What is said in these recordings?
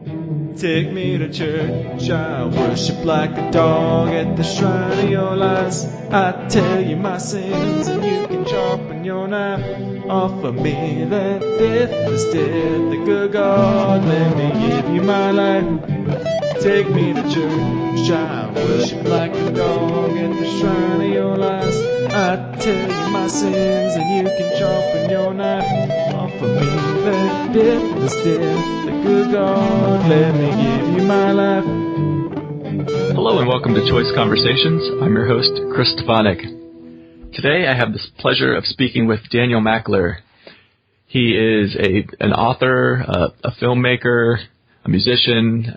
Take me to church, I worship like a dog at the shrine of your lies. I tell you my sins and you can sharpen your knife. Offer me that death is dead, the good God, let me give you my life. Take me to church, I worship like a dog at the shrine of your lies. I tell you my sins and you can sharpen your knife. Offer me that death is dead, the good God, let me give you my life. Hello and welcome to Choice Conversations. I'm your host, Chris Stefanik. Today I have the pleasure of speaking with Daniel Mackler. He is an author, a filmmaker, a musician.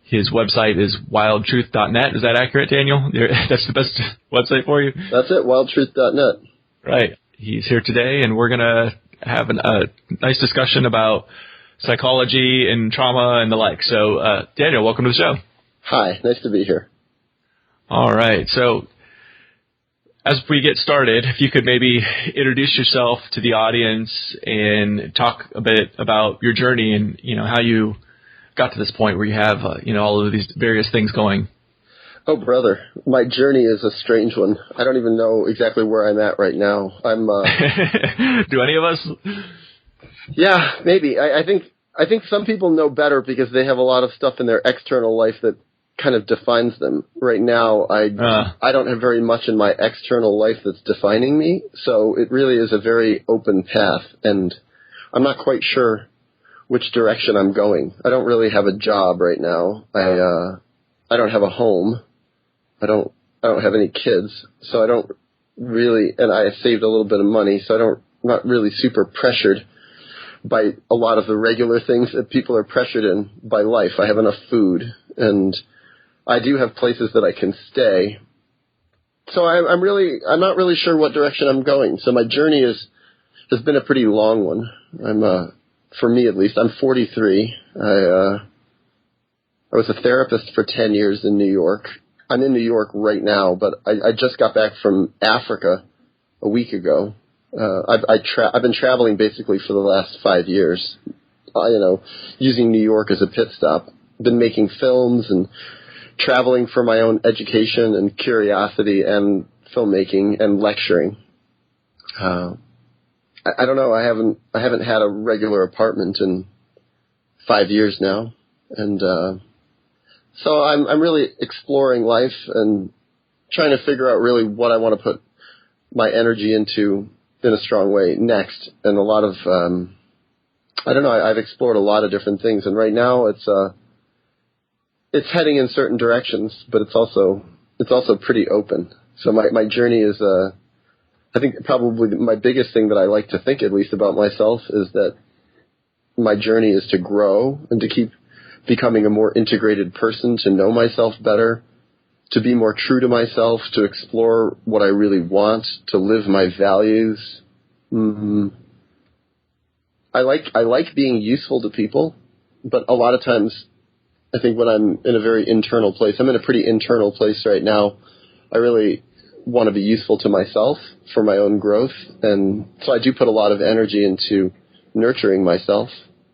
His website is wildtruth.net. Is that accurate, Daniel? That's the best website for you? That's it, wildtruth.net. Right. He's here today, and we're going to have a nice discussion about psychology and trauma and the like. So, Daniel, welcome to the show. Hi, nice to be here. All right. So, as we get started, if you could maybe introduce yourself to the audience and talk a bit about your journey and, how you got to this point where you have, all of these various things going. Oh, brother, my journey is a strange one. I don't even know exactly where I'm at right now. Do any of us? Yeah, maybe. I think some people know better because they have a lot of stuff in their external life that kind of defines them. Right now, I don't have very much in my external life that's defining me, so it really is a very open path, and I'm not quite sure which direction I'm going. I don't really have a job right now. I don't have a home. I don't have any kids, so I don't really, and I saved a little bit of money, so I'm not really super pressured by a lot of the regular things that people are pressured in by life. I have enough food, and I do have places that I can stay. So I'm not really sure what direction I'm going. So my journey has been a pretty long one. For me at least, I'm 43. I was a therapist for 10 years in New York. I'm in New York right now, but I just got back from Africa a week ago. I've been traveling basically for the last 5 years, using New York as a pit stop. Been making films and traveling for my own education and curiosity and filmmaking and lecturing. I don't know. I haven't had a regular apartment in 5 years now, and so I'm really exploring life and trying to figure out really what I want to put my energy into in a strong way next. And a lot of I don't know. I've explored a lot of different things, and right now it's heading in certain directions, but it's also pretty open. So my journey is I think probably my biggest thing that I like to think, at least about myself, is that my journey is to grow and to keep becoming a more integrated person, to know myself better, to be more true to myself, to explore what I really want, to live my values. I like being useful to people, but a lot of times I think when I'm in a very internal place, I'm in a pretty internal place right now, I really want to be useful to myself for my own growth. And so I do put a lot of energy into nurturing myself.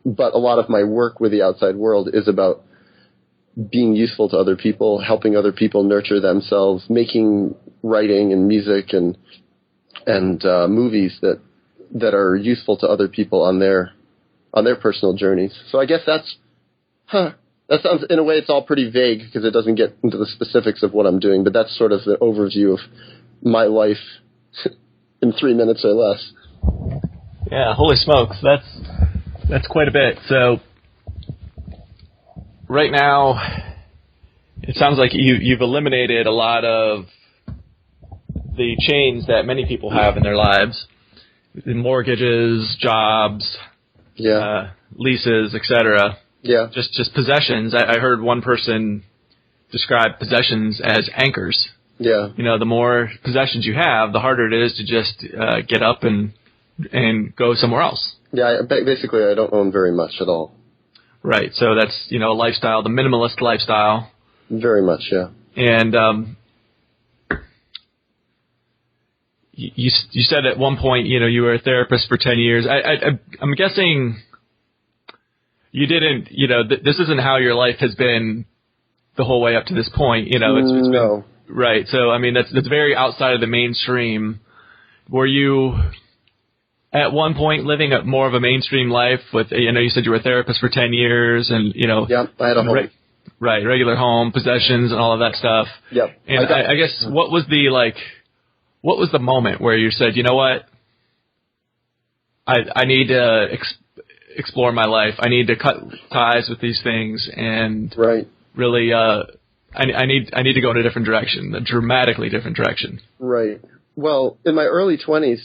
But a lot of my work with the outside world is about being useful to other people, helping other people nurture themselves, making writing and music and movies that are useful to other people on their personal journeys. So I guess that sounds, in a way, it's all pretty vague because it doesn't get into the specifics of what I'm doing, but that's sort of the overview of my life in 3 minutes or less. Yeah, holy smokes, that's quite a bit. So right now, it sounds like you've eliminated a lot of the chains that many people have in their lives, mortgages, jobs, leases, etc. Yeah. Just possessions. I heard one person describe possessions as anchors. Yeah. The more possessions you have, the harder it is to just get up and go somewhere else. Yeah, basically I don't own very much at all. Right. So that's, a lifestyle, the minimalist lifestyle. Very much, yeah. And you said at one point, you were a therapist for 10 years. I'm guessing you didn't, this isn't how your life has been the whole way up to this point. It's no. been, right. So, I mean, that's very outside of the mainstream. Were you at one point living more of a mainstream life with, you said you were a therapist for 10 years and, Yep, I had a home. Right, regular home, possessions and all of that stuff. Yep. And I guess what was the moment where you said, you know what, I need to explore my life. I need to cut ties with these things and really, I need to go in a different direction, a dramatically different direction. Right. Well, in my early 20s,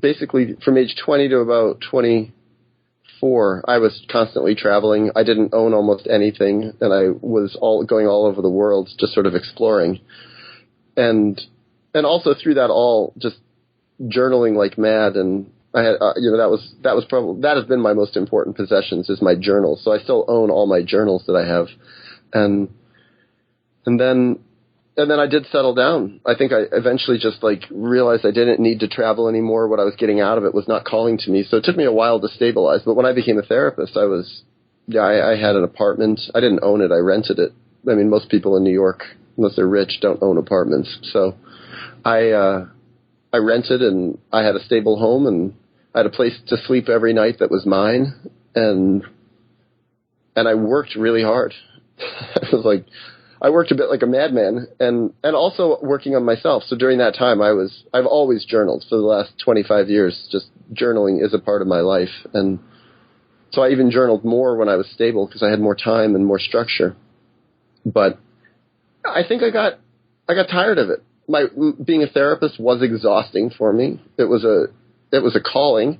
basically from age 20 to about 24, I was constantly traveling. I didn't own almost anything, and I was going all over the world, just sort of exploring. And also through that all, just journaling like mad. And I had, that has been my most important possessions is my journals. So I still own all my journals that I have. And then I did settle down. I think I eventually just realized I didn't need to travel anymore. What I was getting out of it was not calling to me. So it took me a while to stabilize. But when I became a therapist, I had an apartment. I didn't own it. I rented it. I mean, most people in New York, unless they're rich, don't own apartments. So I rented, and I had a stable home, and I had a place to sleep every night that was mine. And I worked really hard. I worked a bit like a madman, and also working on myself. So during that time, I've always journaled for the last 25 years. Just journaling is a part of my life. And so I even journaled more when I was stable because I had more time and more structure. But I think I got tired of it. Being a therapist was exhausting for me. It was a calling.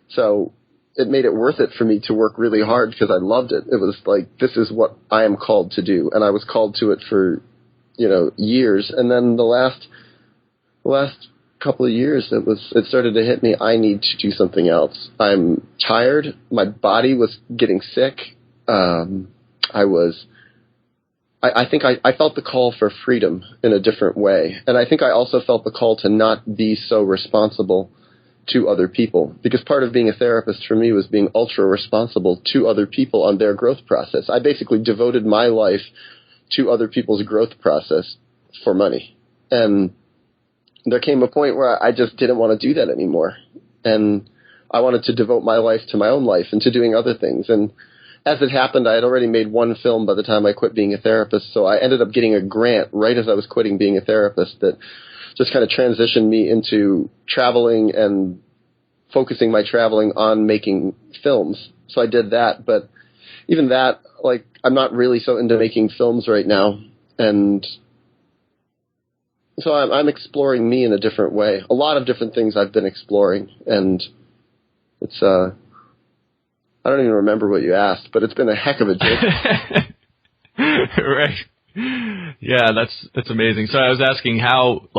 So it made it worth it for me to work really hard because I loved it. It was this is what I am called to do. And I was called to it for, years. And then the last couple of years, it started to hit me. I need to do something else. I'm tired. My body was getting sick. I think I felt the call for freedom in a different way. And I think I also felt the call to not be so responsible to other people, because part of being a therapist for me was being ultra responsible to other people on their growth process. I basically devoted my life to other people's growth process for money. And there came a point where I just didn't want to do that anymore. And I wanted to devote my life to my own life and to doing other things. And as it happened, I had already made one film by the time I quit being a therapist. So I ended up getting a grant right as I was quitting being a therapist that just kind of transitioned me into traveling and focusing my traveling on making films. So I did that. But even that, I'm not really so into making films right now. And so I'm exploring me in a different way. A lot of different things I've been exploring. And it's, I don't even remember what you asked, but it's been a heck of a journey. Right. Yeah, that's amazing. So I was asking how,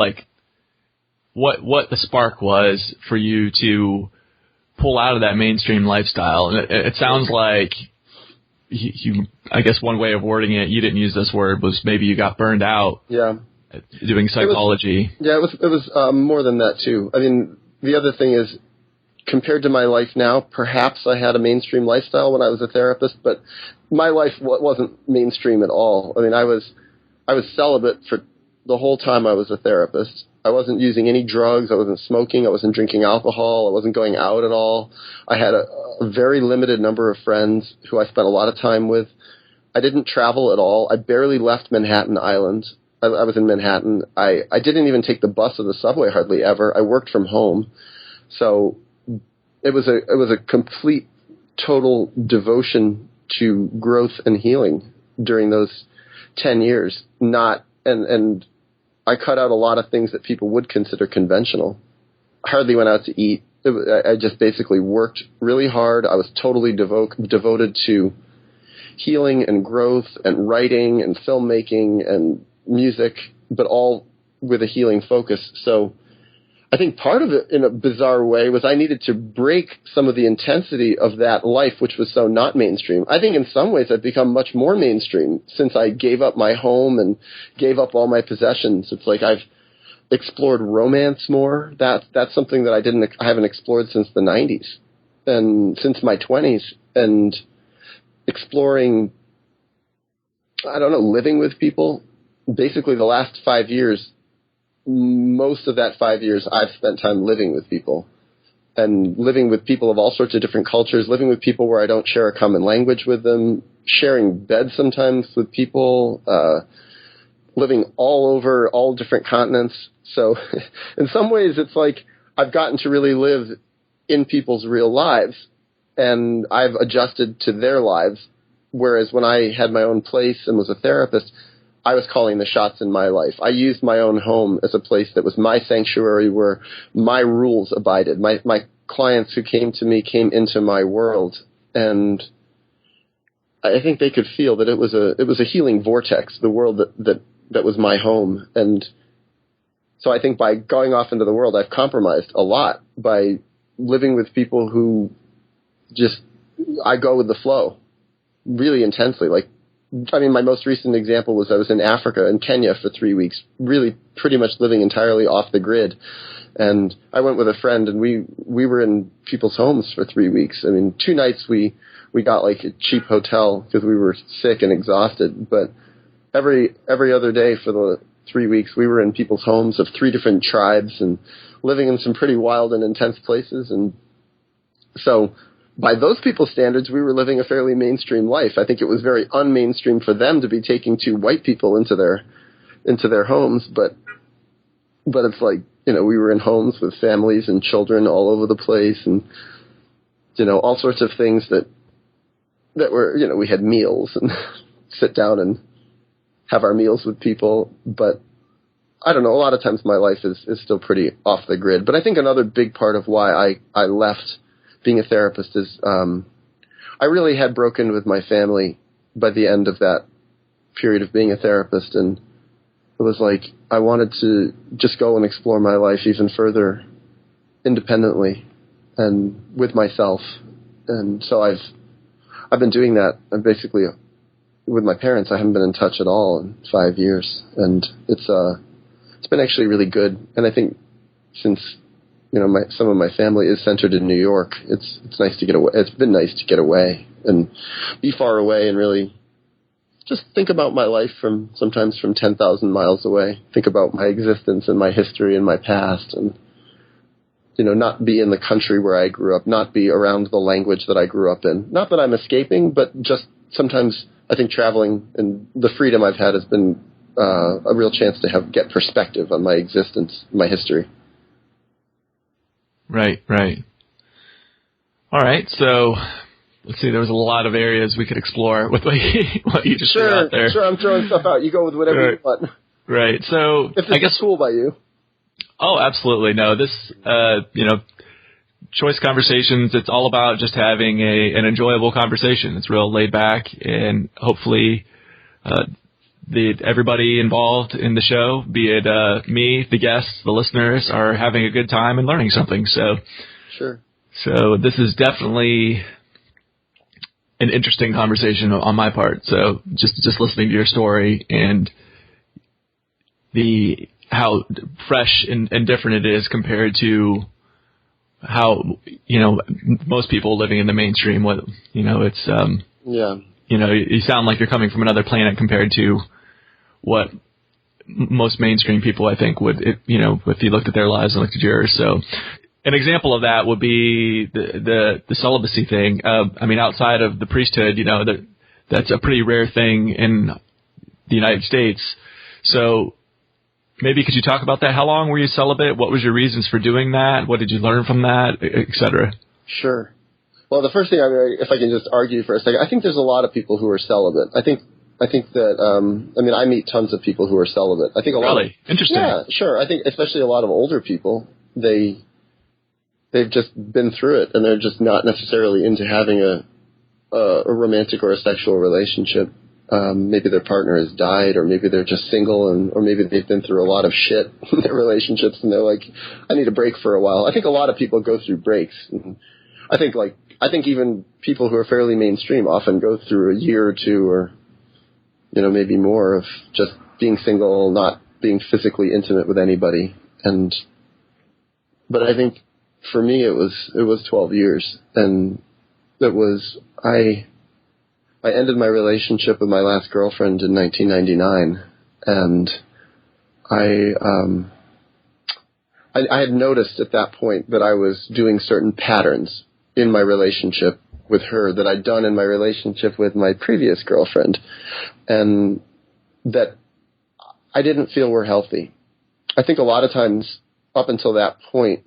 what the spark was for you to pull out of that mainstream lifestyle. And it sounds like you, I guess one way of wording it, you didn't use this word, was maybe you got burned out. Yeah. Doing psychology. It was more than that too. I mean, the other thing is, compared to my life now, perhaps I had a mainstream lifestyle when I was a therapist, but my life wasn't mainstream at all. I mean, I was celibate for the whole time I was a therapist. I wasn't using any drugs. I wasn't smoking. I wasn't drinking alcohol. I wasn't going out at all. I had a very limited number of friends who I spent a lot of time with. I didn't travel at all. I barely left Manhattan Island. I was in Manhattan. I didn't even take the bus or the subway hardly ever. I worked from home. So it was a complete, total devotion to growth and healing during those 10 years. And I cut out a lot of things that people would consider conventional. I hardly went out to eat. I just basically worked really hard. I was totally devoted to healing and growth and writing and filmmaking and music, but all with a healing focus. So I think part of it, in a bizarre way, was I needed to break some of the intensity of that life, which was so not mainstream. I think in some ways I've become much more mainstream since I gave up my home and gave up all my possessions. It's like I've explored romance more. That's something that I haven't explored since the 90s and since my 20s. And exploring, I don't know, living with people. Basically, the last 5 years, most of that 5 years, I've spent time living with people. And living with people of all sorts of different cultures, living with people where I don't share a common language with them, sharing beds sometimes with people, living all over all different continents. So in some ways, it's like I've gotten to really live in people's real lives, and I've adjusted to their lives. Whereas when I had my own place and was a therapist, I was calling the shots in my life. I used my own home as a place that was my sanctuary where my rules abided. My clients who came to me came into my world, and I think they could feel that it was a healing vortex, the world that was my home. And so I think by going off into the world, I've compromised a lot by living with people who just, I go with the flow really intensely. Like, I mean, my most recent example was I was in Africa, in Kenya for 3 weeks, really pretty much living entirely off the grid. And I went with a friend, and we were in people's homes for 3 weeks. I mean, 2 nights we got like a cheap hotel because we were sick and exhausted. But every other day for the 3 weeks, we were in people's homes of 3 different tribes and living in some pretty wild and intense places. And so by those people's standards, we were living a fairly mainstream life. I think it was very unmainstream for them to be taking 2 white people into their homes, but it's like, you know, we were in homes with families and children all over the place, and, you know, all sorts of things that were, you know, we had meals and sit down and have our meals with people. But I don't know, a lot of times my life is still pretty off the grid. But I think another big part of why I left being a therapist is I really had broken with my family by the end of that period of being a therapist, and it was like I wanted to just go and explore my life even further independently and with myself. And so I've been doing that. I'm basically with my parents. I haven't been in touch at all in 5 years, and it's been actually really good. And I think since, you know, some of my family is centered in New York, it's nice to get away. It's been nice to get away and be far away and really just think about my life sometimes from 10,000 miles away. Think about my existence and my history and my past, and, you know, not be in the country where I grew up, not be around the language that I grew up in. Not that I'm escaping, but just sometimes I think traveling and the freedom I've had has been a real chance to get perspective on my existence, my history. Right. All right, so let's see, there was a lot of areas we could explore with what you just threw out there. Sure, I'm throwing stuff out. You go with whatever you want. Right, so if it's cool by you. Oh, absolutely. No, this, you know, Choice Conversations, it's all about just having an enjoyable conversation. It's real laid back, and hopefully everybody involved in the show, be it me, the guests, the listeners, are having a good time and learning something. So, sure. So this is definitely an interesting conversation on my part. So just listening to your story and how fresh and different it is compared to how, you know, most people living in the mainstream, what, you know, it's, yeah. You know, you sound like you're coming from another planet compared to what most mainstream people, I think, would, you know, if you looked at their lives and looked at yours. So an example of that would be the celibacy thing. I mean, outside of the priesthood, you know, that's a pretty rare thing in the United States. So maybe could you talk about that? How long were you celibate? What was your reasons for doing that? What did you learn from that, et cetera? Sure. Well, the first thing, if I can just argue for a second, I think there's a lot of people who are celibate. I think that, I mean, I meet tons of people who are celibate. I think a lot Really? Interesting. Yeah, sure. I think especially a lot of older people, they've just been through it, and they're just not necessarily into having a romantic or a sexual relationship. Maybe their partner has died, or maybe they're just single, or maybe they've been through a lot of shit in their relationships, and they're like, I need a break for a while. I think a lot of people go through breaks. And I think even people who are fairly mainstream often go through a year or two, or, you know, maybe more, of just being single, not being physically intimate with anybody. But I think for me it was 12 years, and it was, I ended my relationship with my last girlfriend in 1999, and I had noticed at that point that I was doing certain patterns in my relationship with her that I'd done in my relationship with my previous girlfriend, and that I didn't feel were healthy. I think a lot of times up until that point,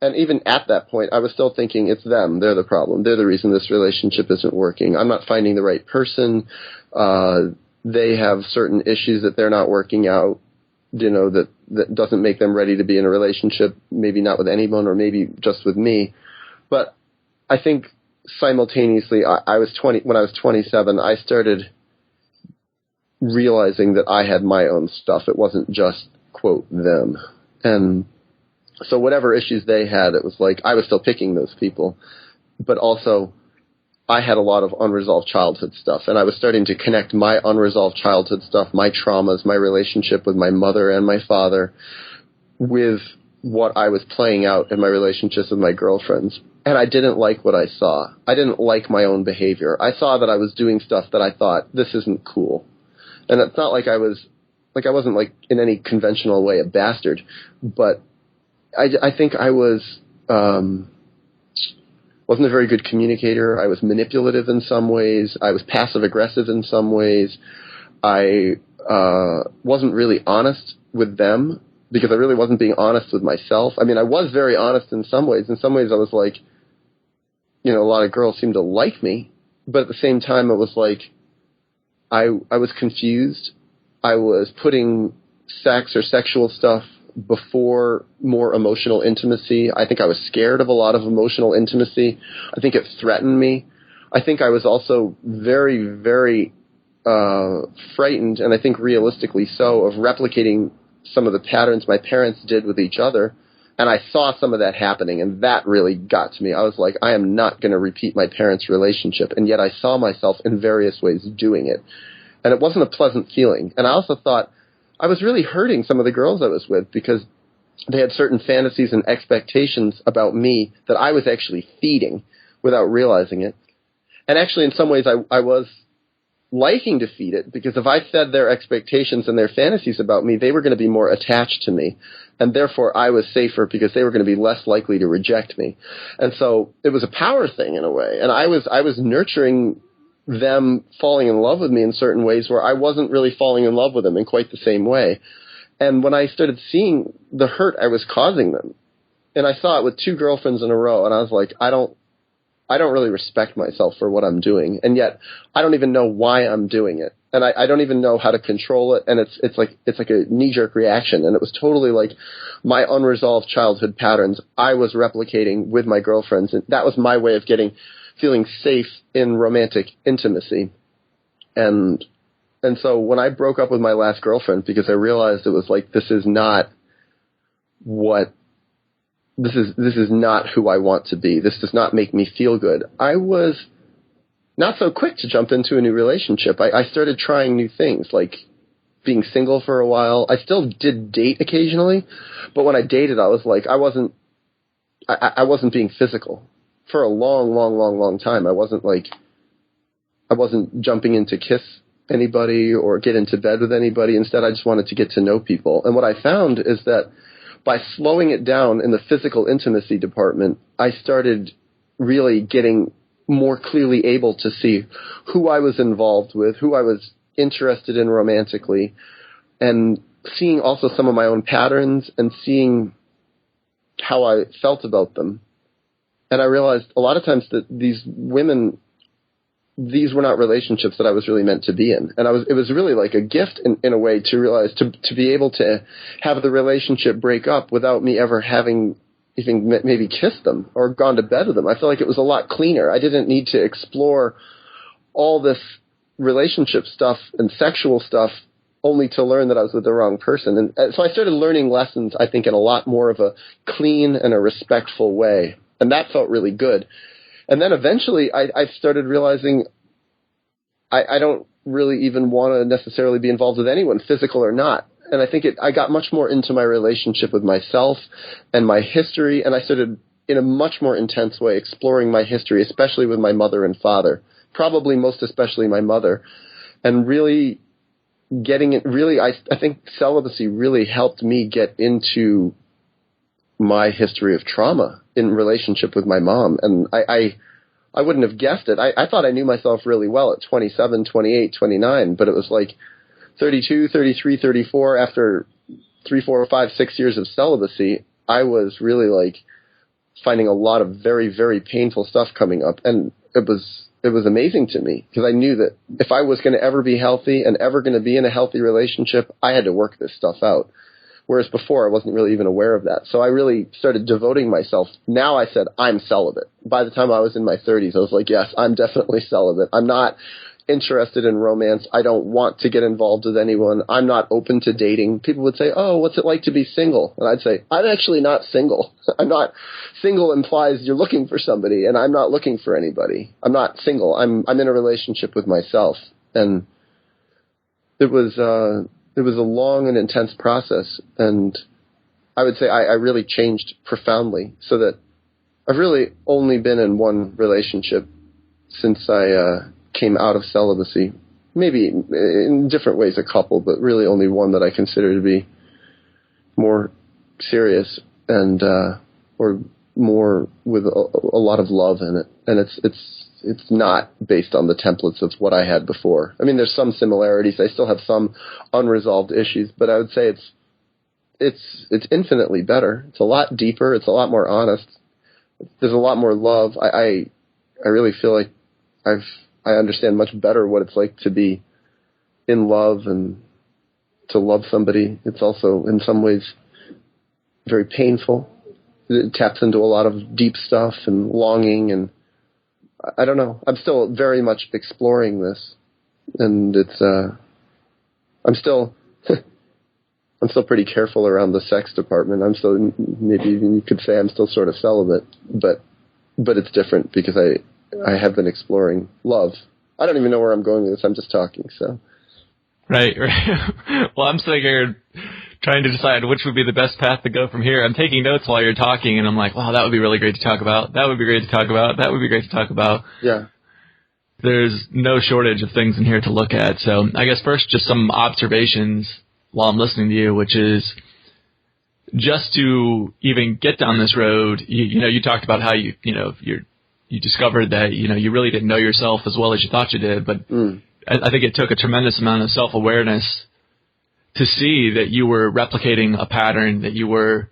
and even at that point, I was still thinking it's them. They're the problem. They're the reason this relationship isn't working. I'm not finding the right person. They have certain issues that they're not working out, that doesn't make them ready to be in a relationship, maybe not with anyone or maybe just with me. But I think simultaneously, when I was 27, I started realizing that I had my own stuff. It wasn't just, quote, them. And so whatever issues they had, it was like I was still picking those people. But also, I had a lot of unresolved childhood stuff. And I was starting to connect my unresolved childhood stuff, my traumas, my relationship with my mother and my father, with what I was playing out in my relationships with my girlfriends. And I didn't like what I saw. I didn't like my own behavior. I saw that I was doing stuff that I thought, this isn't cool. And it's not like I wasn't like in any conventional way a bastard, but I think I wasn't a very good communicator. I was manipulative in some ways. I was passive aggressive in some ways. I wasn't really honest with them because I really wasn't being honest with myself. I mean, I was very honest in some ways. In some ways I was like, a lot of girls seemed to like me, but at the same time it was like I was confused. I was putting sex or sexual stuff before more emotional intimacy. I think I was scared of a lot of emotional intimacy. I think it threatened me. I think I was also very, very frightened, and I think realistically so, of replicating some of the patterns my parents did with each other. And I saw some of that happening, and that really got to me. I was like, I am not going to repeat my parents' relationship. And yet I saw myself in various ways doing it. And it wasn't a pleasant feeling. And I also thought I was really hurting some of the girls I was with because they had certain fantasies and expectations about me that I was actually feeding without realizing it. And actually, in some ways, I was liking to feed it, because if I fed their expectations and their fantasies about me, they were going to be more attached to me. And therefore, I was safer because they were going to be less likely to reject me. And so it was a power thing in a way. And I was nurturing them falling in love with me in certain ways where I wasn't really falling in love with them in quite the same way. And when I started seeing the hurt I was causing them, and I saw it with 2 girlfriends in a row, and I was like, I don't really respect myself for what I'm doing. And yet I don't even know why I'm doing it. And I don't even know how to control it. And it's like a knee-jerk reaction. And it was totally like my unresolved childhood patterns I was replicating with my girlfriends. And that was my way of feeling safe in romantic intimacy. And so when I broke up with my last girlfriend, because I realized it was like, this is not who I want to be. This does not make me feel good. I was not so quick to jump into a new relationship. I started trying new things, like being single for a while. I still did date occasionally, but when I dated, I was like, I wasn't being physical for a long time. I wasn't jumping in to kiss anybody or get into bed with anybody. Instead, I just wanted to get to know people. And what I found is that by slowing it down in the physical intimacy department, I started really getting more clearly able to see who I was involved with, who I was interested in romantically, and seeing also some of my own patterns and seeing how I felt about them. And I realized a lot of times that these women, these were not relationships that I was really meant to be in. And it was really like a gift in a way to realize, to be able to have the relationship break up without me ever having even maybe kissed them or gone to bed with them. I feel like it was a lot cleaner. I didn't need to explore all this relationship stuff and sexual stuff only to learn that I was with the wrong person. And so I started learning lessons, I think, in a lot more of a clean and a respectful way. And that felt really good. And then eventually I started realizing I don't really even want to necessarily be involved with anyone, physical or not. And I think I got much more into my relationship with myself and my history. And I started in a much more intense way exploring my history, especially with my mother and father, probably most especially my mother, and really getting it. Really, I think celibacy really helped me get into my history of trauma in relationship with my mom. And I wouldn't have guessed it. I thought I knew myself really well at 27, 28, 29, but it was like 32, 33, 34, after 3, 4, 5, 6 years of celibacy, I was really like finding a lot of very, very painful stuff coming up. And it was amazing to me because I knew that if I was going to ever be healthy and ever going to be in a healthy relationship, I had to work this stuff out. Whereas before, I wasn't really even aware of that. So I really started devoting myself. Now I said, I'm celibate. By the time I was in my 30s, I was like, yes, I'm definitely celibate. I'm not interested in romance. I don't want to get involved with anyone. I'm not open to dating. People would say, oh, what's it like to be single? And I'd say, I'm actually not single. I'm not single implies you're looking for somebody, and I'm not looking for anybody. I'm not single. I'm in a relationship with myself. And it was a long and intense process, and I would say I really changed profoundly, so that I've really only been in one relationship since I came out of celibacy. Maybe in different ways a couple, but really only one that I consider to be more serious and or more with a lot of love in it. And it's not based on the templates of what I had before. I mean, there's some similarities. I still have some unresolved issues, but I would say it's infinitely better. It's a lot deeper. It's a lot more honest. There's a lot more love. I really feel like I understand much better what it's like to be in love and to love somebody. It's also in some ways very painful. It taps into a lot of deep stuff and longing, and I don't know. I'm still very much exploring this, and it's I'm still pretty careful around the sex department. I'm still, maybe even you could say I'm still sort of celibate, but it's different because I have been exploring love. I don't even know where I'm going with this. I'm just talking. So right. Well, I'm sitting here trying to decide which would be the best path to go from here. I'm taking notes while you're talking, and I'm like, wow, that would be really great to talk about. That would be great to talk about. That would be great to talk about. Yeah. There's no shortage of things in here to look at. So I guess first, just some observations while I'm listening to you, which is just to even get down this road. You talked about how you discovered that you really didn't know yourself as well as you thought you did, but I think it took a tremendous amount of self-awareness to see that you were replicating a pattern, that you were,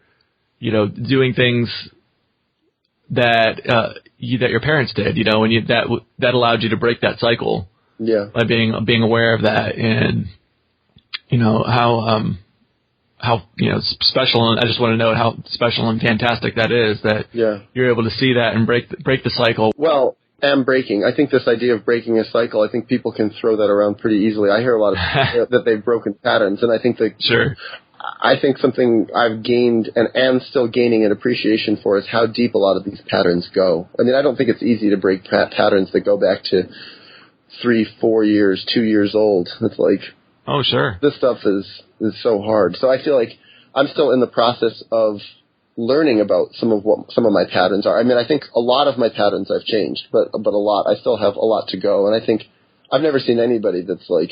doing things that that your parents did, and that allowed you to break that cycle. Yeah. By being aware of that, and how special, and I just want to know how special and fantastic that is that you're able to see that and break the cycle. Well, am breaking. I think this idea of breaking a cycle, I think people can throw that around pretty easily. I hear a lot of people that they've broken patterns, and I think that I think something I've gained and am still gaining an appreciation for is how deep a lot of these patterns go. I mean, I don't think it's easy to break patterns that go back to 3, 4 years, 2 years old. It's like, oh, sure, this stuff is so hard. So I feel like I'm still in the process of learning about some of my patterns are. I mean, I think a lot of my patterns I've changed, but a lot, I still have a lot to go. And I think I've never seen anybody that's like,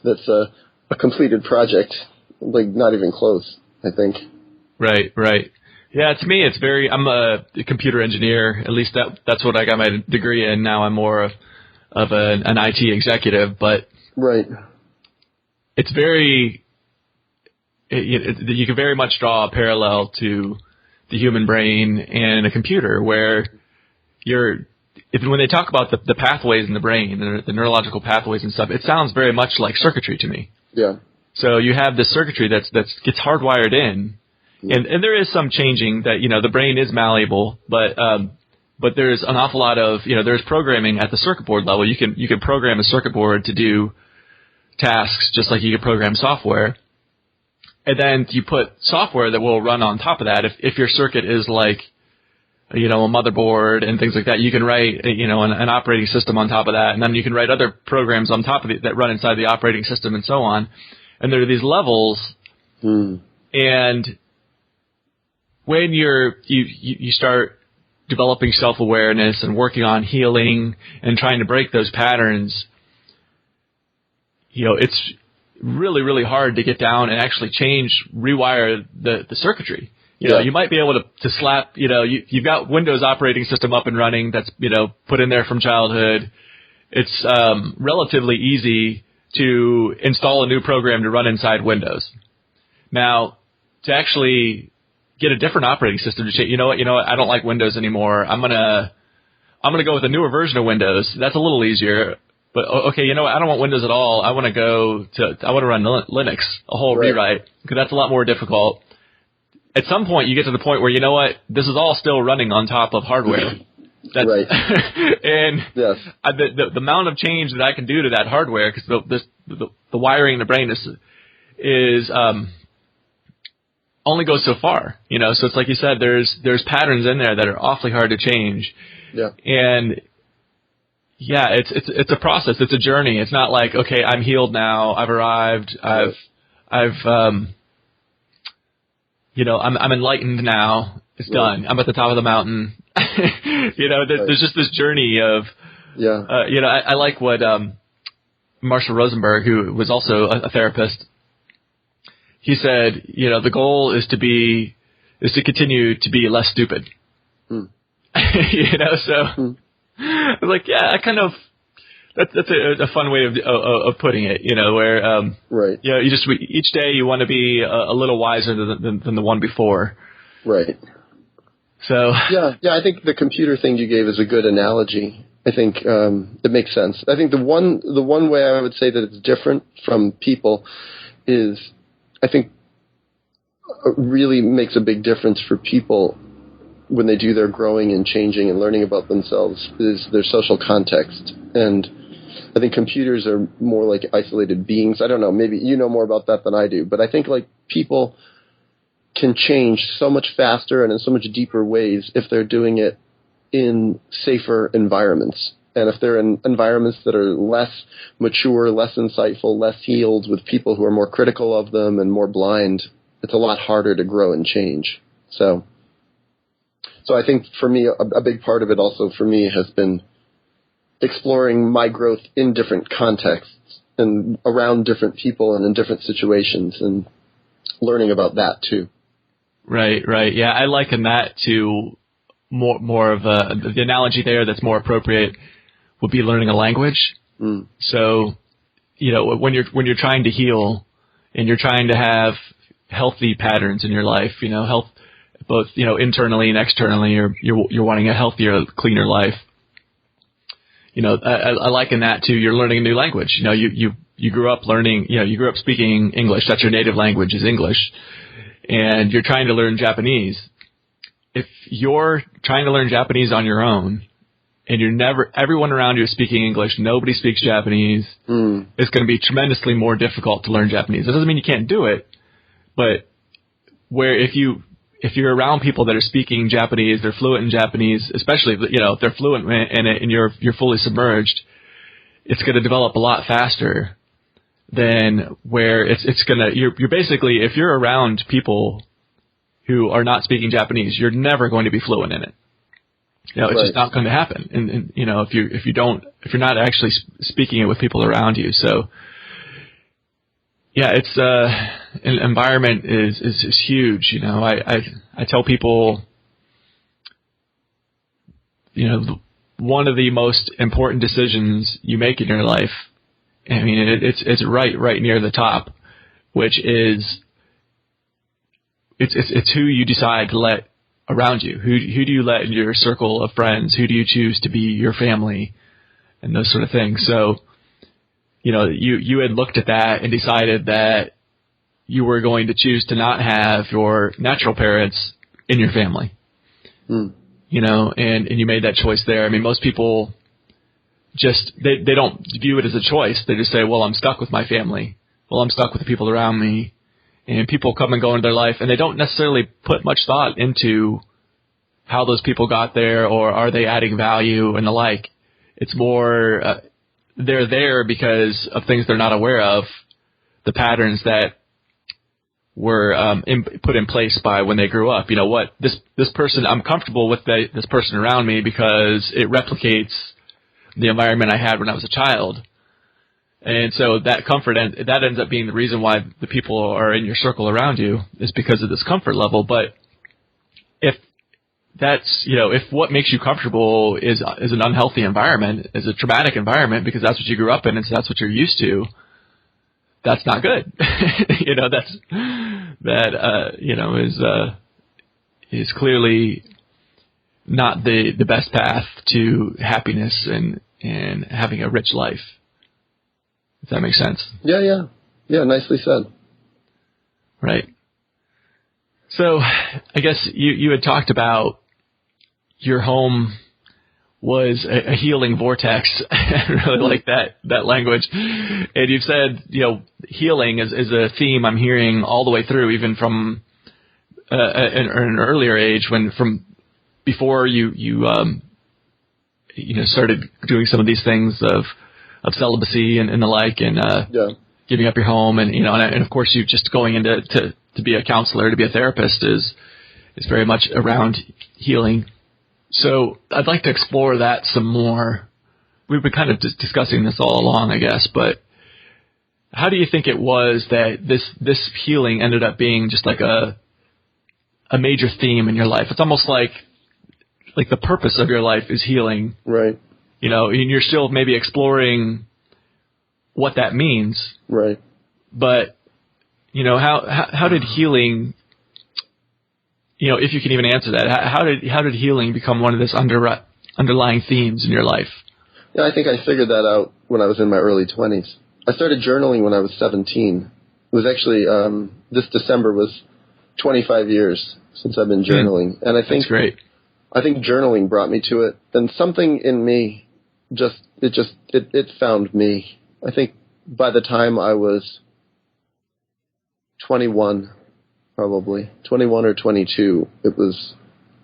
that's a completed project, like not even close, I think. Right. Yeah, to me, I'm a computer engineer. At least that's what I got my degree in. Now I'm more of an IT executive, but right. It's very, you can very much draw a parallel to the human brain and a computer, where when they talk about the pathways in the brain, the neurological pathways and stuff, it sounds very much like circuitry to me. Yeah. So you have this circuitry that gets hardwired in, and there is some changing that, the brain is malleable, but there's an awful lot of, there's programming at the circuit board level. You can program a circuit board to do tasks just like you could program software. And then you put software that will run on top of that. If your circuit is like, a motherboard and things like that, you can write, an operating system on top of that. And then you can write other programs on top of it that run inside the operating system and so on. And there are these levels. And when you start developing self-awareness and working on healing and trying to break those patterns, it's really, really hard to get down and actually rewire the circuitry. You might be able to slap, you've got Windows operating system up and running that's, put in there from childhood. It's relatively easy to install a new program to run inside Windows. Now, to actually get a different operating system to change, you know what, I don't like Windows anymore. I'm gonna go with a newer version of Windows. That's a little easier. But okay, I don't want Windows at all. I want to run Linux, a whole rewrite, because that's a lot more difficult. At some point, you get to the point where, this is all still running on top of hardware. That's, right. And yes. The amount of change that I can do to that hardware, because the wiring in the brain is only goes so far, So it's like you said, there's patterns in there that are awfully hard to change. Yeah. And yeah, it's a process. It's a journey. It's not like, okay, I'm healed now. I've arrived. I'm enlightened now. It's done. I'm at the top of the mountain. There's just this journey of, I like what Marshall Rosenberg, who was also a therapist, he said, the goal is to continue to be less stupid. Mm. So I was like, yeah, that's a fun way of putting it, where, right. Each day you want to be a little wiser than the one before. Right. So. Yeah, I think the computer thing you gave is a good analogy. I think, it makes sense. I think the one way I would say that it's different from people is, I think, really makes a big difference for people when they do their growing and changing and learning about themselves is their social context. And I think computers are more like isolated beings. I don't know, maybe you know more about that than I do, but I think like people can change so much faster and in so much deeper ways if they're doing it in safer environments. And if they're in environments that are less mature, less insightful, less healed, with people who are more critical of them and more blind, it's a lot harder to grow and change. So I think for me, a big part of it also for me has been exploring my growth in different contexts and around different people and in different situations and learning about that too. Right. Yeah, I liken that to more of the analogy there that's more appropriate would be learning a language. Mm. So, when you're trying to heal and you're trying to have healthy patterns in your life, health, both, internally and externally, or you're wanting a healthier, cleaner life. I liken that to you're learning a new language. You grew up learning, you grew up speaking English. That's your native language is English. And you're trying to learn Japanese. If you're trying to learn Japanese on your own, and everyone around you is speaking English, nobody speaks Japanese, it's going to be tremendously more difficult to learn Japanese. That doesn't mean you can't do it, but where if you're around people that are speaking Japanese, they're fluent in Japanese, especially, if they're fluent in it and you're fully submerged, it's going to develop a lot faster than where it's going to, you're basically, if you're around people who are not speaking Japanese, you're never going to be fluent in it. It's just not going to happen. And if you're not actually speaking it with people around you. So, yeah, it's, an environment is huge. I tell people, one of the most important decisions you make in your life, I mean, it's right near the top, which is, it's who you decide to let around you. Who do you let in your circle of friends? Who do you choose to be your family? And those sort of things. So, you had looked at that and decided that you were going to choose to not have your natural parents in your family. Mm. And you made that choice there. I mean, most people just, they don't view it as a choice. They just say, well, I'm stuck with my family. Well, I'm stuck with the people around me. And people come and go into their life, and they don't necessarily put much thought into how those people got there or are they adding value and the like. It's more, they're there because of things they're not aware of, the patterns that were put in place by when they grew up. You know what, this person, I'm comfortable with this person around me because it replicates the environment I had when I was a child. And so that comfort, that ends up being the reason why the people are in your circle around you, is because of this comfort level. But if that's, if what makes you comfortable is an unhealthy environment, is a traumatic environment because that's what you grew up in and so that's what you're used to, that's not good. Is clearly not the best path to happiness and having a rich life. If that makes sense. Yeah, nicely said. Right. So I guess you had talked about your home was a healing vortex. I really like that language. And you've said, healing is a theme I'm hearing all the way through, even from an earlier age, from before you started doing some of these things of celibacy and the like, and giving up your home, and and of course you just going into to be a counselor, to be a therapist is very much around healing. So I'd like to explore that some more. We've been kind of discussing this all along, I guess, but how do you think it was that this healing ended up being just like a major theme in your life? It's almost like the purpose of your life is healing. Right. And you're still maybe exploring what that means. Right. But, how did healing, if you can even answer that, how did healing become one of this underlying themes in your life? Yeah, I think I figured that out when I was in my early 20s. I started journaling when I was 17. It was actually, this December was 25 years since I've been journaling. And I think that's great. I think journaling brought me to it. And something in me it found me. I think by the time I was 21, probably 21 or 22, it was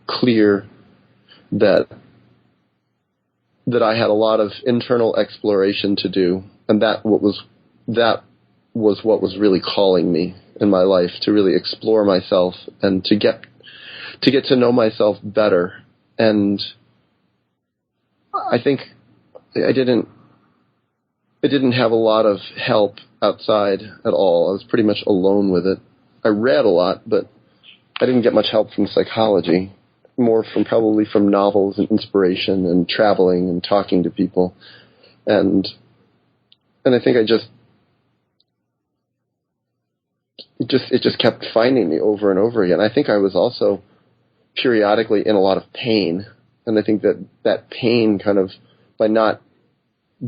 clear that I had a lot of internal exploration to do, and that was what was really calling me in my life, to really explore myself and to get to know myself better. And I think I didn't have a lot of help outside at all. I was pretty much alone with it. I read a lot, but I didn't get much help from psychology, more probably from novels and inspiration and traveling and talking to people. And I think it just kept finding me over and over again. I think I was also periodically in a lot of pain. And I think that pain kind of, by not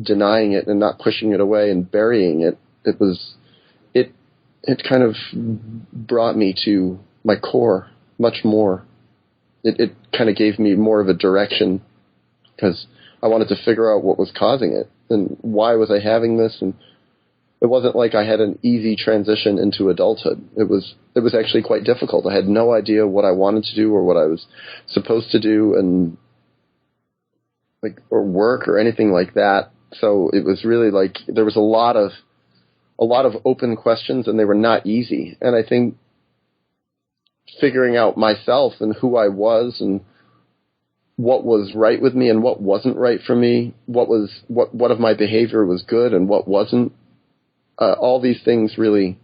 denying it and not pushing it away and burying it, it kind of brought me to my core much more. It kind of gave me more of a direction, because I wanted to figure out what was causing it and why was I having this. And it wasn't like I had an easy transition into adulthood. It was actually quite difficult. I had no idea what I wanted to do or what I was supposed to do, and or work or anything like that. So it was really like there was a lot of open questions, and they were not easy. And I think figuring out myself and who I was and what was right with me and what wasn't right for me, what of my behavior was good and what wasn't, all these things really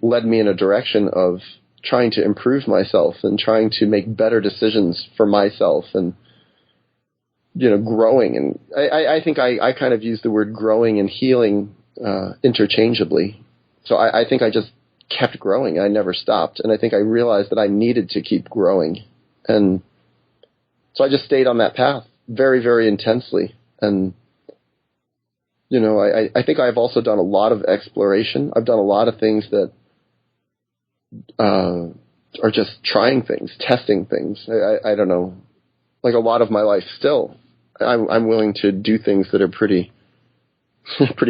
led me in a direction of trying to improve myself and trying to make better decisions for myself, and growing. And I think I kind of use the word growing and healing interchangeably. So I think I just kept growing. I never stopped. And I think I realized that I needed to keep growing. And so I just stayed on that path very, very intensely. And, I think I've also done a lot of exploration. I've done a lot of things that are just trying things, testing things. I don't know, like a lot of my life still. I'm willing to do things that are pretty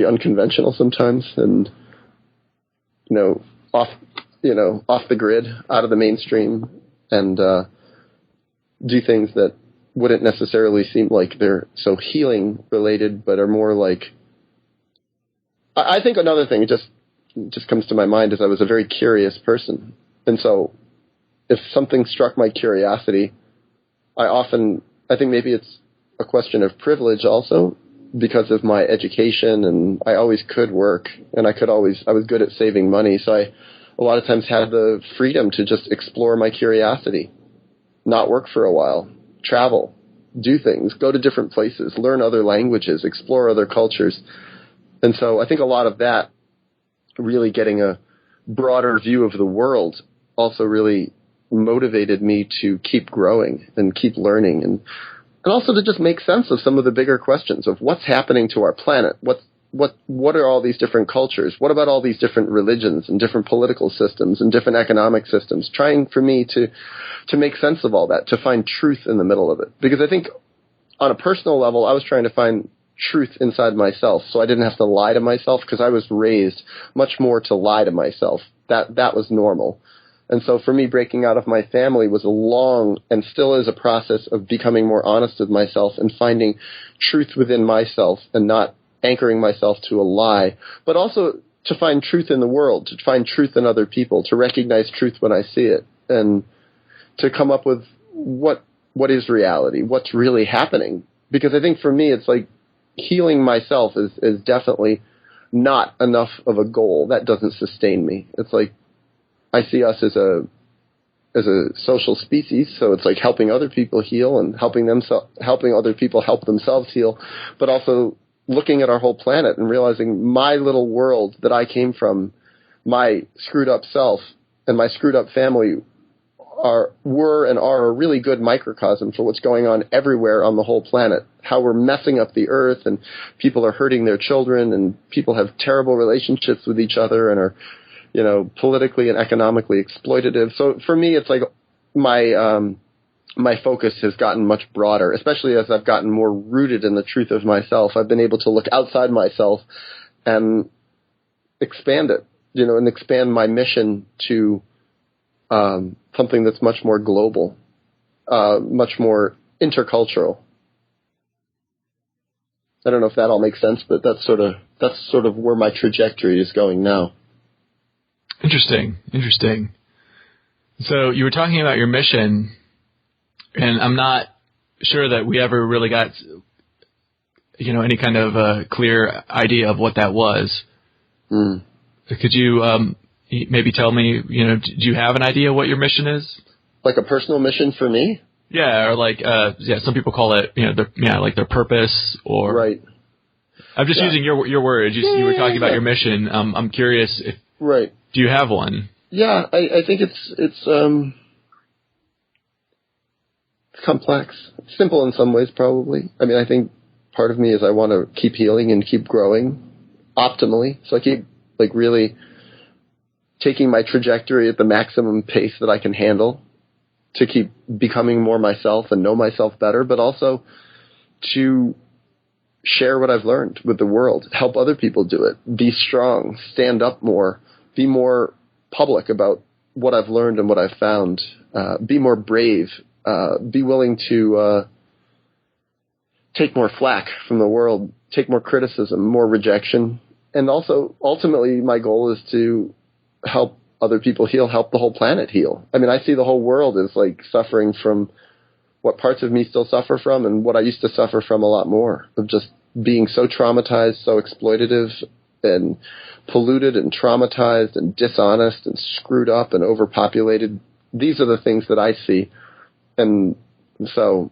unconventional sometimes, and off the grid, out of the mainstream, and do things that wouldn't necessarily seem like they're so healing related, but are more like. I think another thing just comes to my mind is I was a very curious person, And so if something struck my curiosity, I think maybe it's a question of privilege also, because of my education, and I always could work, and I was good at saving money. So I a lot of times had the freedom to just explore my curiosity, not work for a while, travel, do things, go to different places, learn other languages, explore other cultures. And so I think a lot of that, really getting a broader view of the world, also really motivated me to keep growing and keep learning, and also to just make sense of some of the bigger questions of what's happening to our planet. What are all these different cultures? What about all these different religions and different political systems and different economic systems? Trying for me to make sense of all that, to find truth in the middle of it. Because I think on a personal level, I was trying to find truth inside myself, so I didn't have to lie to myself, because I was raised much more to lie to myself. That was normal. And so for me, breaking out of my family was a long, and still is, a process of becoming more honest with myself and finding truth within myself, and not anchoring myself to a lie, but also to find truth in the world, to find truth in other people, to recognize truth when I see it, and to come up with what is reality, what's really happening. Because I think for me, it's like healing myself is definitely not enough of a goal. That doesn't sustain me. It's like I see us as a social species, so it's like helping other people heal and helping other people help themselves heal, but also looking at our whole planet and realizing my little world that I came from, my screwed up self and my screwed up family were a really good microcosm for what's going on everywhere on the whole planet. How we're messing up the earth, and people are hurting their children, and people have terrible relationships with each other and are, politically and economically exploitative. So for me, it's like my focus has gotten much broader, especially as I've gotten more rooted in the truth of myself. I've been able to look outside myself and expand it, and expand my mission to something that's much more global, much more intercultural. I don't know if that all makes sense, but that's sort of where my trajectory is going now. Interesting. So you were talking about your mission, and I'm not sure that we ever really got, any kind of a clear idea of what that was. Could you maybe tell me, do you have an idea what your mission is? Like a personal mission for me? Yeah, or like, some people call it, like their purpose, or. Right. I'm just using your words. You were talking about your mission. I'm curious if. Right. Do you have one? Yeah, I think it's complex. Simple in some ways, probably. I mean, I think part of me is I want to keep healing and keep growing optimally. So I keep really taking my trajectory at the maximum pace that I can handle, to keep becoming more myself and know myself better, but also to share what I've learned with the world, help other people do it, be strong, stand up more, be more public about what I've learned and what I've found, be more brave, be willing to take more flack from the world, take more criticism, more rejection. And also, ultimately, my goal is to help other people heal, help the whole planet heal. I mean, I see the whole world as suffering from what parts of me still suffer from, and what I used to suffer from a lot more, of just being so traumatized, so exploitative and polluted and traumatized and dishonest and screwed up and overpopulated. These are the things that I see. And so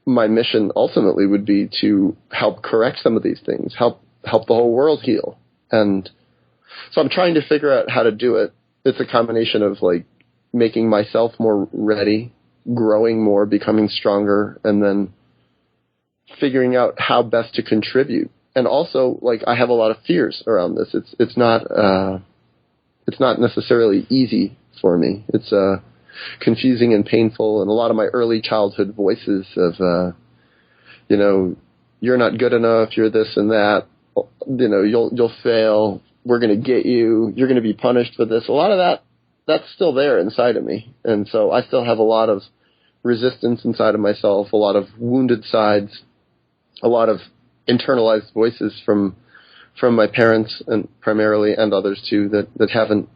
my mission ultimately would be to help correct some of these things, help the whole world heal. And so I'm trying to figure out how to do it. It's a combination of making myself more ready, growing more, becoming stronger, and then figuring out how best to contribute. And also, I have a lot of fears around this. It's not necessarily easy for me. It's confusing and painful, and a lot of my early childhood voices of, you're not good enough, you're this and that, you'll fail, we're going to get you, you're going to be punished for this. A lot of that's still there inside of me. And so I still have a lot of resistance inside of myself, a lot of wounded sides, a lot of internalized voices from my parents and primarily, and others too, that haven't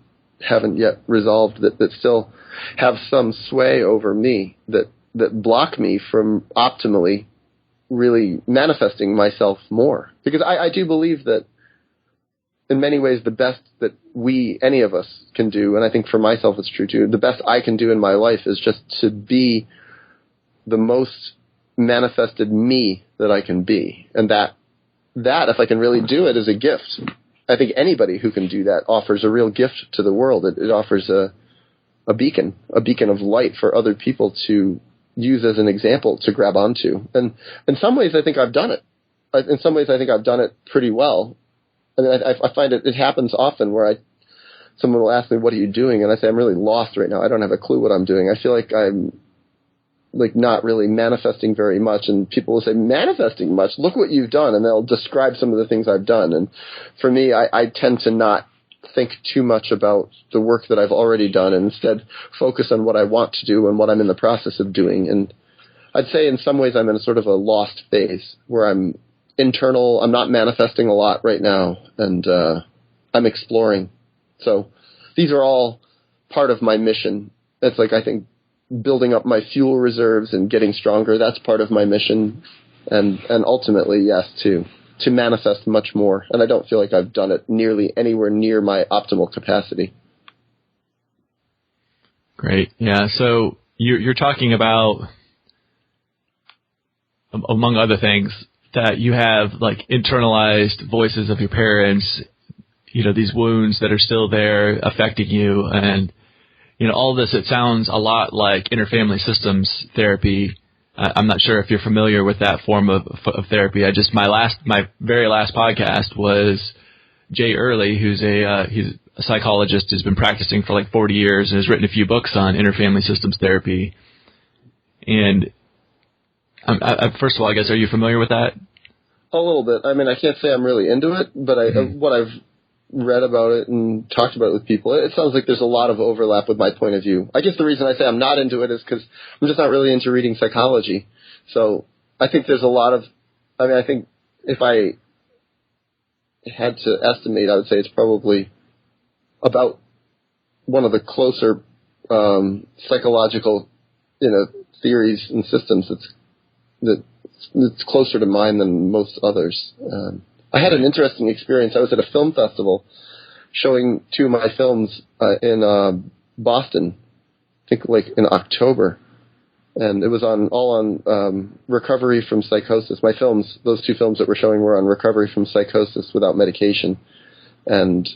haven't yet resolved, that still have some sway over me, that block me from optimally really manifesting myself more. Because I do believe that in many ways the best that any of us can do, and I think for myself it's true too, the best I can do in my life is just to be the most manifested me that I can be. And that if I can really do it, is a gift. I think anybody who can do that offers a real gift to the world. It offers a beacon of light for other people to use as an example to grab onto. And in some ways, I think I've done it. In some ways, I think I've done it pretty well. And I find it happens often where someone will ask me, "What are you doing?" And I say, "I'm really lost right now. I don't have a clue what I'm doing. I feel like I'm like not really manifesting very much." And people will say, "Manifesting much? Look what you've done." And they'll describe some of the things I've done. And for me, I tend to not think too much about the work that I've already done and instead focus on what I want to do and what I'm in the process of doing. And I'd say in some ways I'm in a sort of a lost phase where I'm internal. I'm not manifesting a lot right now, and I'm exploring. So these are all part of my mission. It's like, I think, building up my fuel reserves and getting stronger. That's part of my mission. And ultimately, yes, to manifest much more. And I don't feel like I've done it nearly anywhere near my optimal capacity. Great. Yeah. So you're talking about, among other things, that you have like internalized voices of your parents, these wounds that are still there affecting you. And, all this, it sounds a lot like interfamily systems therapy. I'm not sure if you're familiar with that form of therapy. My very last podcast was Jay Early, he's a psychologist who's been practicing for like 40 years and has written a few books on interfamily systems therapy. And first of all, I guess, are you familiar with that? A little bit. I mean, I can't say I'm really into it, but what I've read about it and talked about it with people, it sounds like there's a lot of overlap with my point of view. I guess the reason I say I'm not into it is because I'm just not really into reading psychology. So I think there's a lot of, I think if I had to estimate, I would say it's probably about one of the closer psychological, theories and systems that's closer to mine than most others. I had an interesting experience. I was at a film festival showing two of my films in Boston, I think like in October. And it was all on recovery from psychosis. My films, those two films that we're showing, were on recovery from psychosis without medication. And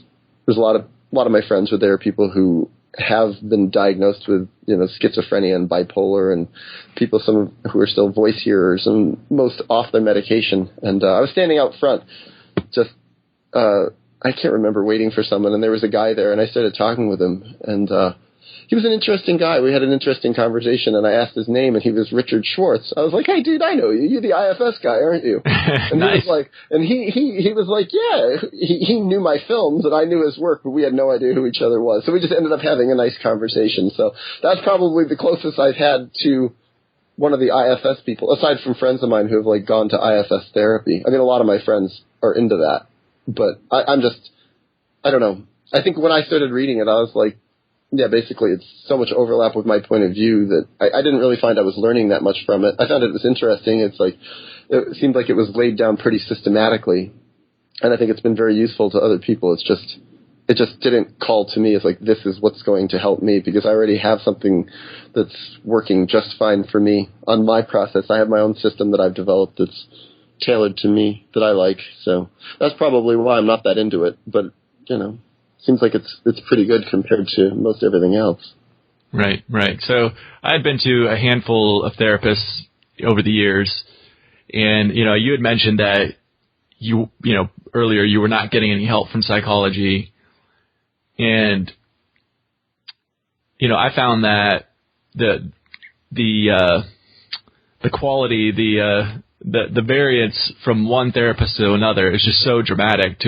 there's a lot of my friends were there, people who have been diagnosed with, schizophrenia and bipolar, and some who are still voice hearers and most off their medication. And I was standing out front, just I can't remember, waiting for someone, and there was a guy there, and I started talking with him, and he was an interesting guy. We had an interesting conversation, and I asked his name, and he was Richard Schwartz. I was like, "Hey, dude, I know you. You're the IFS guy, aren't you?" And nice. he was like, "Yeah." He knew my films, and I knew his work, but we had no idea who each other was. So we just ended up having a nice conversation. So that's probably the closest I've had to one of the IFS people, aside from friends of mine who have gone to IFS therapy. I mean, a lot of my friends are into that, but I don't know. I think when I started reading it, I was like, yeah, basically it's so much overlap with my point of view that I didn't really find I was learning that much from it. I found it was interesting. It's like, it seemed like it was laid down pretty systematically, and I think it's been very useful to other people. It just didn't call to me as like, this is what's going to help me, because I already have something that's working just fine for me on my process. I have my own system that I've developed that's tailored to me, that I like. So that's probably why I'm not that into it, but seems like it's pretty good compared to most everything else. Right. So I've been to a handful of therapists over the years, and you had mentioned that you earlier you were not getting any help from psychology, and I found that the quality, the variance from one therapist to another is just so dramatic,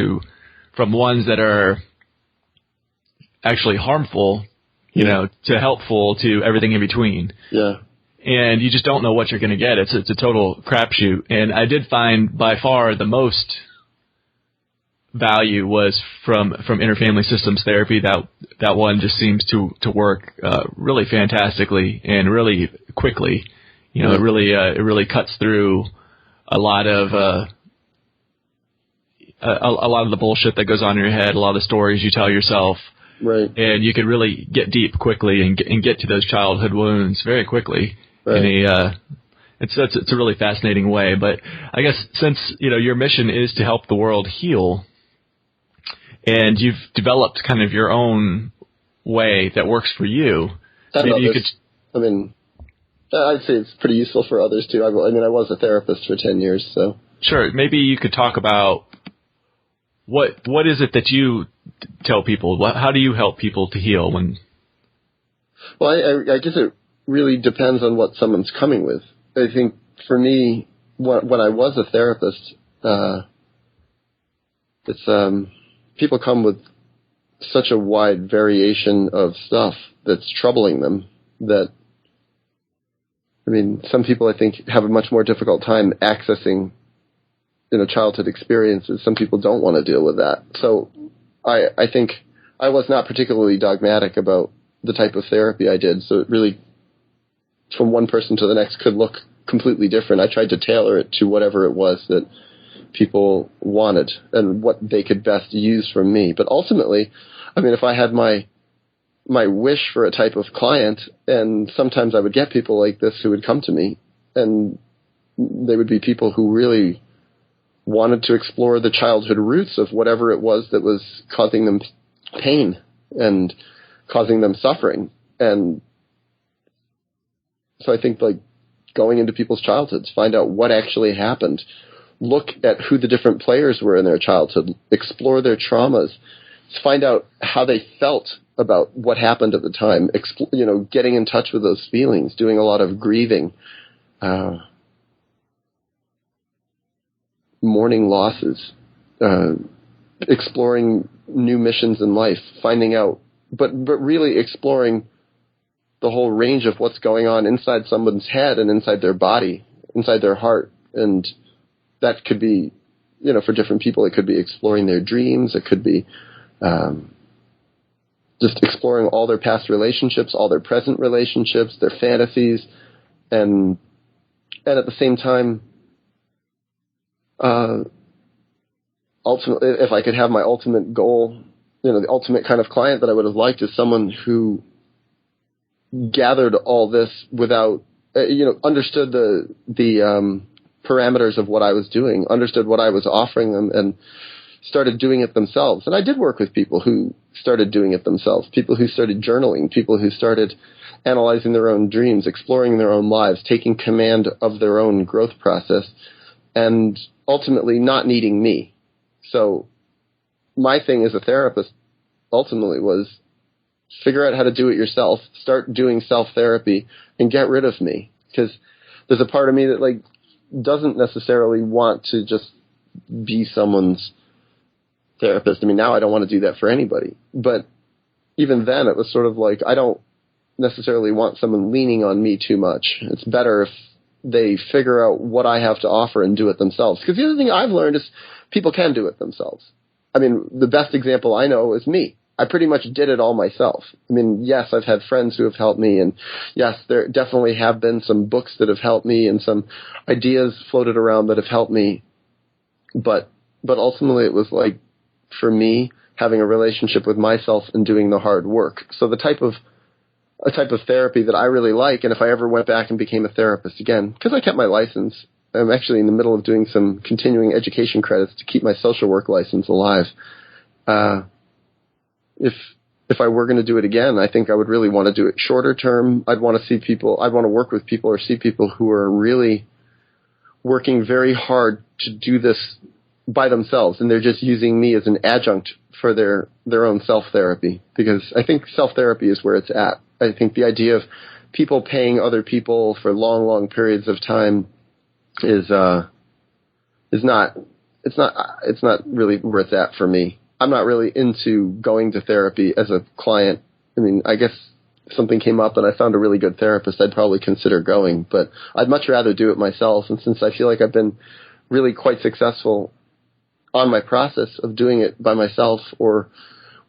from ones that are actually harmful, to helpful, to everything in between. Yeah. And you just don't know what you're going to get. It's a total crapshoot. And I did find by far the most value was from interfamily systems therapy. That one just seems to work really fantastically and really quickly. You know, it really cuts through a lot of the bullshit that goes on in your head, a lot of the stories you tell yourself. Right. And you can really get deep quickly and get to those childhood wounds very quickly. Right. It's a really fascinating way. But I guess since, you know, your mission is to help the world heal, and you've developed kind of your own way that works for you, maybe you could. I mean, I'd say it's pretty useful for others too. I mean, I was a therapist for 10 years, so. Sure. Maybe you could talk about what is it that you tell people? How do you help people to heal when? Well, I guess it really depends on what someone's coming with. I think for me, when I was a therapist, it's people come with such a wide variation of stuff that's troubling them that, I mean, some people I think have a much more difficult time accessing, you know, childhood experiences. Some people don't want to deal with that. So I think I was not particularly dogmatic about the type of therapy I did. So it really, from one person to the next, could look completely different. I tried to tailor it to whatever it was that people wanted and what they could best use from me. But ultimately, I mean, if I had my wish for a type of client, and sometimes I would get people like this who would come to me, and they would be people who really wanted to explore the childhood roots of whatever it was that was causing them pain and causing them suffering. And so I think, like, going into people's childhoods, find out what actually happened, look at who the different players were in their childhood, explore their traumas, find out how they felt about what happened at the time, you know, getting in touch with those feelings, doing a lot of grieving, mourning losses, exploring new missions in life, finding out, but really exploring the whole range of what's going on inside someone's head and inside their body, inside their heart. And that could be, you know, for different people, it could be exploring their dreams. It could be just exploring all their past relationships, all their present relationships, their fantasies. And at the same time, ultimately, if I could have my ultimate goal, you know, the ultimate kind of client that I would have liked is someone who gathered all this without, you know, understood the parameters of what I was doing, understood what I was offering them, and started doing it themselves. And I did work with people who started doing it themselves, people who started journaling, people who started analyzing their own dreams, exploring their own lives, taking command of their own growth process, and ultimately not needing me. So my thing as a therapist ultimately was figure out how to do it yourself, start doing self-therapy, and get rid of me. Because there's a part of me that, like, doesn't necessarily want to just be someone's therapist. I mean, now I don't want to do that for anybody. But even then, it was sort of like, I don't necessarily want someone leaning on me too much. It's better if they figure out what I have to offer and do it themselves. Because the other thing I've learned is people can do it themselves. I mean, the best example I know is me. I pretty much did it all myself. I mean, yes, I've had friends who have helped me, and yes, there definitely have been some books that have helped me and some ideas floated around that have helped me. But ultimately it was like, for me, having a relationship with myself and doing the hard work. So a type of therapy that I really like, and if I ever went back and became a therapist again, because I kept my license, I'm actually in the middle of doing some continuing education credits to keep my social work license alive. If I were going to do it again, I think I would really want to do it shorter term. I'd want to see people, I'd want to work with people or see people who are really working very hard to do this by themselves, and they're just using me as an adjunct for their own self-therapy, because I think self-therapy is where it's at. I think the idea of people paying other people for long, long periods of time is not really where it's at for me. I'm not really into going to therapy as a client. I mean, I guess if something came up and I found a really good therapist, I'd probably consider going, but I'd much rather do it myself. And since I feel like I've been really quite successful on my process of doing it by myself or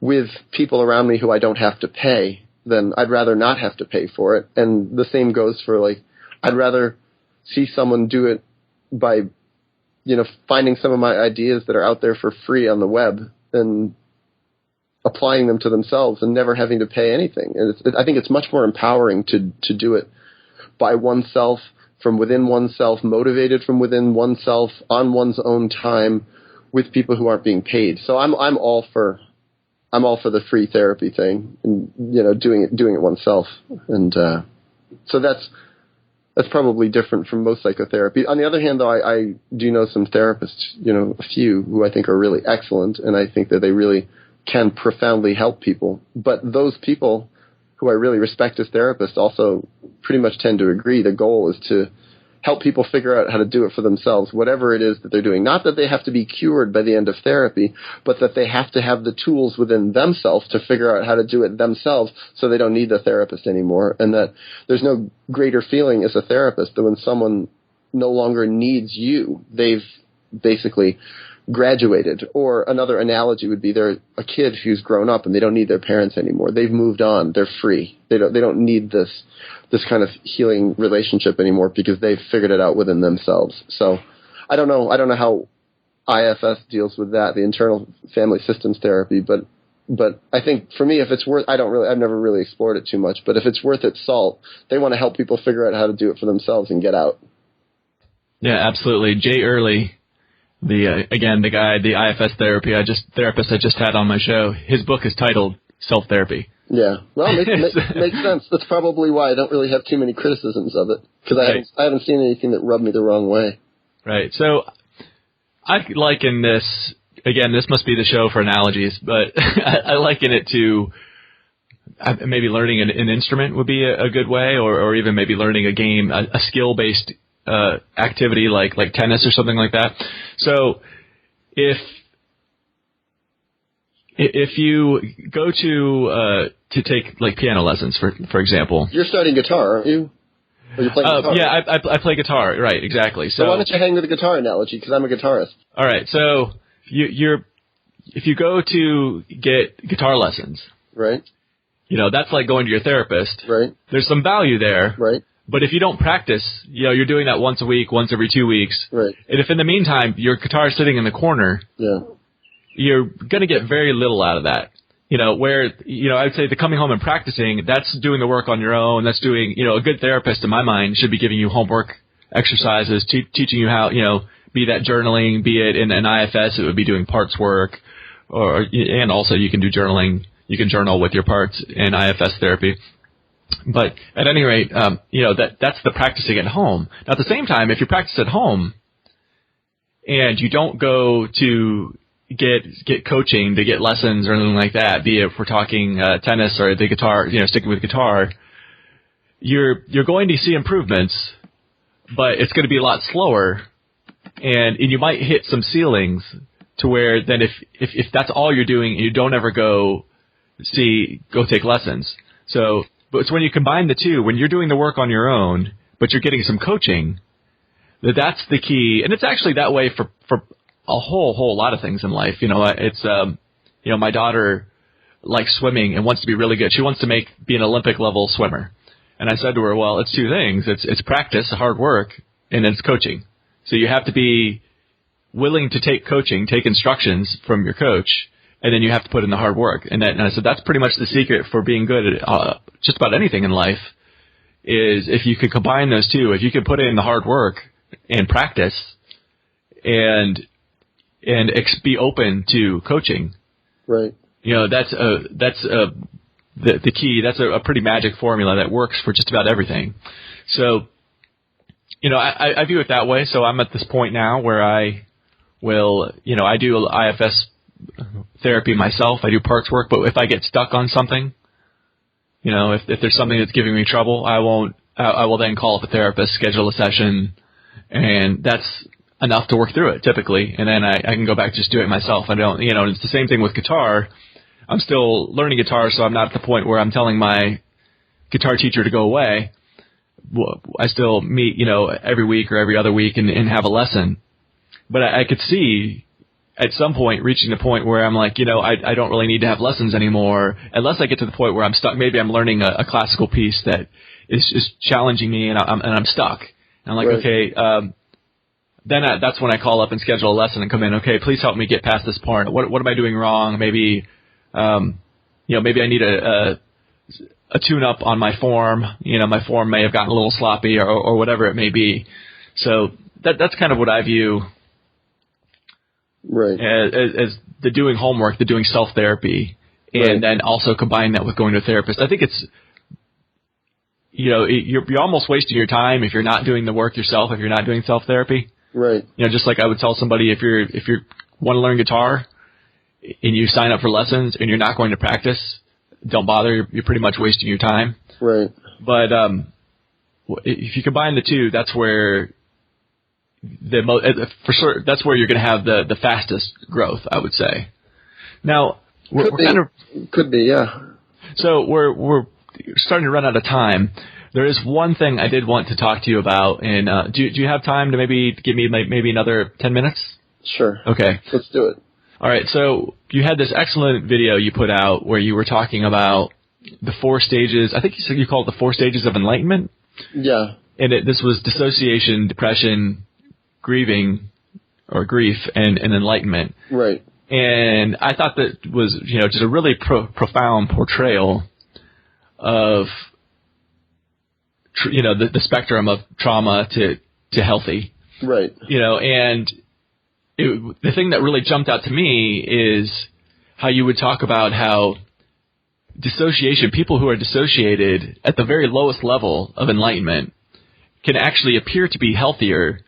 with people around me who I don't have to pay, then I'd rather not have to pay for it. And the same goes for, like, I'd rather see someone do it by, finding some of my ideas that are out there for free on the web and applying them to themselves and never having to pay anything. And I think it's much more empowering to do it by oneself, from within oneself, motivated from within oneself, on one's own time, with people who aren't being paid. So I'm all for the free therapy thing, and doing it oneself. And so that's probably different from most psychotherapy. On the other hand, though, I do know some therapists, a few who I think are really excellent, and I think that they really can profoundly help people. But those people who I really respect as therapists also pretty much tend to agree the goal is to help people figure out how to do it for themselves, whatever it is that they're doing. Not that they have to be cured by the end of therapy, but that they have to have the tools within themselves to figure out how to do it themselves so they don't need the therapist anymore. And that there's no greater feeling as a therapist than when someone no longer needs you. They've basically graduated. Or another analogy would be they're a kid who's grown up and they don't need their parents anymore. They've moved on. They're free. They don't need this kind of healing relationship anymore because they've figured it out within themselves. So I don't know how IFS deals with that, the internal family systems therapy, but I think for me, if it's worth, I've never really explored it too much, but if it's worth its salt, they want to help people figure out how to do it for themselves and get out. Yeah, absolutely. Jay Early, the IFS therapist I just had on my show, his book is titled Self-Therapy. Yeah, well, makes sense. That's probably why I don't really have too many criticisms of it, because I haven't seen anything that rubbed me the wrong way. Right. So I liken this, again, this must be the show for analogies, but I liken it to maybe learning an instrument would be a good way, or even maybe learning a game, a skill-based activity like tennis or something like that. So if you go to take like piano lessons, for example. You're studying guitar, aren't you? Or you're playing guitar? Yeah, I play guitar, right, exactly. So why don't you hang with the guitar analogy, because I'm a guitarist. All right, so if you go to get guitar lessons, right, that's like going to your therapist. Right. There's some value there. Right. But if you don't practice, you're doing that once a week, once every 2 weeks. Right. And if in the meantime your guitar is sitting in the corner, yeah, you're going to get very little out of that. Where, I'd say the coming home and practicing, that's doing the work on your own. That's doing, a good therapist in my mind should be giving you homework exercises, teaching you how, be that journaling, be it in an IFS, it would be doing parts work, and also you can do journaling. You can journal with your parts in IFS therapy. But at any rate, that's the practicing at home. Now, at the same time, if you practice at home and you don't go to get coaching, to get lessons or anything like that, be it if we're talking tennis or the guitar, sticking with guitar, you're going to see improvements, but it's going to be a lot slower, and you might hit some ceilings to where then if that's all you're doing, you don't ever go take lessons. So. But it's when you combine the two, when you're doing the work on your own, but you're getting some coaching, that's the key. And it's actually that way for a whole lot of things in life. It's, my daughter likes swimming and wants to be really good. She wants to be an Olympic level swimmer. And I said to her, well, it's two things. It's practice, hard work, and then it's coaching. So you have to be willing to take coaching, take instructions from your coach, and then you have to put in the hard work. And I said that's pretty much the secret for being good at just about anything in life, is if you could combine those two, if you could put in the hard work and practice and be open to coaching. Right. That's the key. That's a pretty magic formula that works for just about everything. So, I view it that way. So I'm at this point now where I will, I do IFS therapy myself. I do parts work, but if I get stuck on something, if there's something that's giving me trouble, I will then call up a therapist, schedule a session, and that's enough to work through it typically. And then I can go back to just do it myself. I don't, it's the same thing with guitar. I'm still learning guitar, so I'm not at the point where I'm telling my guitar teacher to go away. I still meet, every week or every other week and have a lesson. But I could see at some point reaching the point where I'm like, I don't really need to have lessons anymore unless I get to the point where I'm stuck. Maybe I'm learning a classical piece that is challenging me and I'm stuck. And I'm like, okay, then that's when I call up and schedule a lesson and come in. Okay, please help me get past this part. What am I doing wrong? Maybe, maybe I need a tune-up on my form. My form may have gotten a little sloppy or whatever it may be. So that's kind of what I view as the doing homework, the doing self-therapy, and then also combine that with going to a therapist. I think it's, you're almost wasting your time if you're not doing the work yourself, if you're not doing self-therapy. Right. Just like I would tell somebody, if you want to learn guitar and you sign up for lessons and you're not going to practice, don't bother. You're pretty much wasting your time. Right. But if you combine the two, that's where that's where you're going to have the fastest growth, I would say. Now, could be, yeah. So we're starting to run out of time. There is one thing I did want to talk to you about, and do you have time to maybe give me maybe another 10 minutes? Sure. Okay. Let's do it. All right. So you had this excellent video you put out where you were talking about the 4 stages. I think you said you called it the 4 stages of enlightenment. Yeah. And this was dissociation, depression, grieving, or grief, and enlightenment. Right. And I thought that was, just a really profound portrayal of, the spectrum of trauma to healthy. Right. And the thing that really jumped out to me is how you would talk about how dissociation, people who are dissociated at the very lowest level of enlightenment can actually appear to be healthier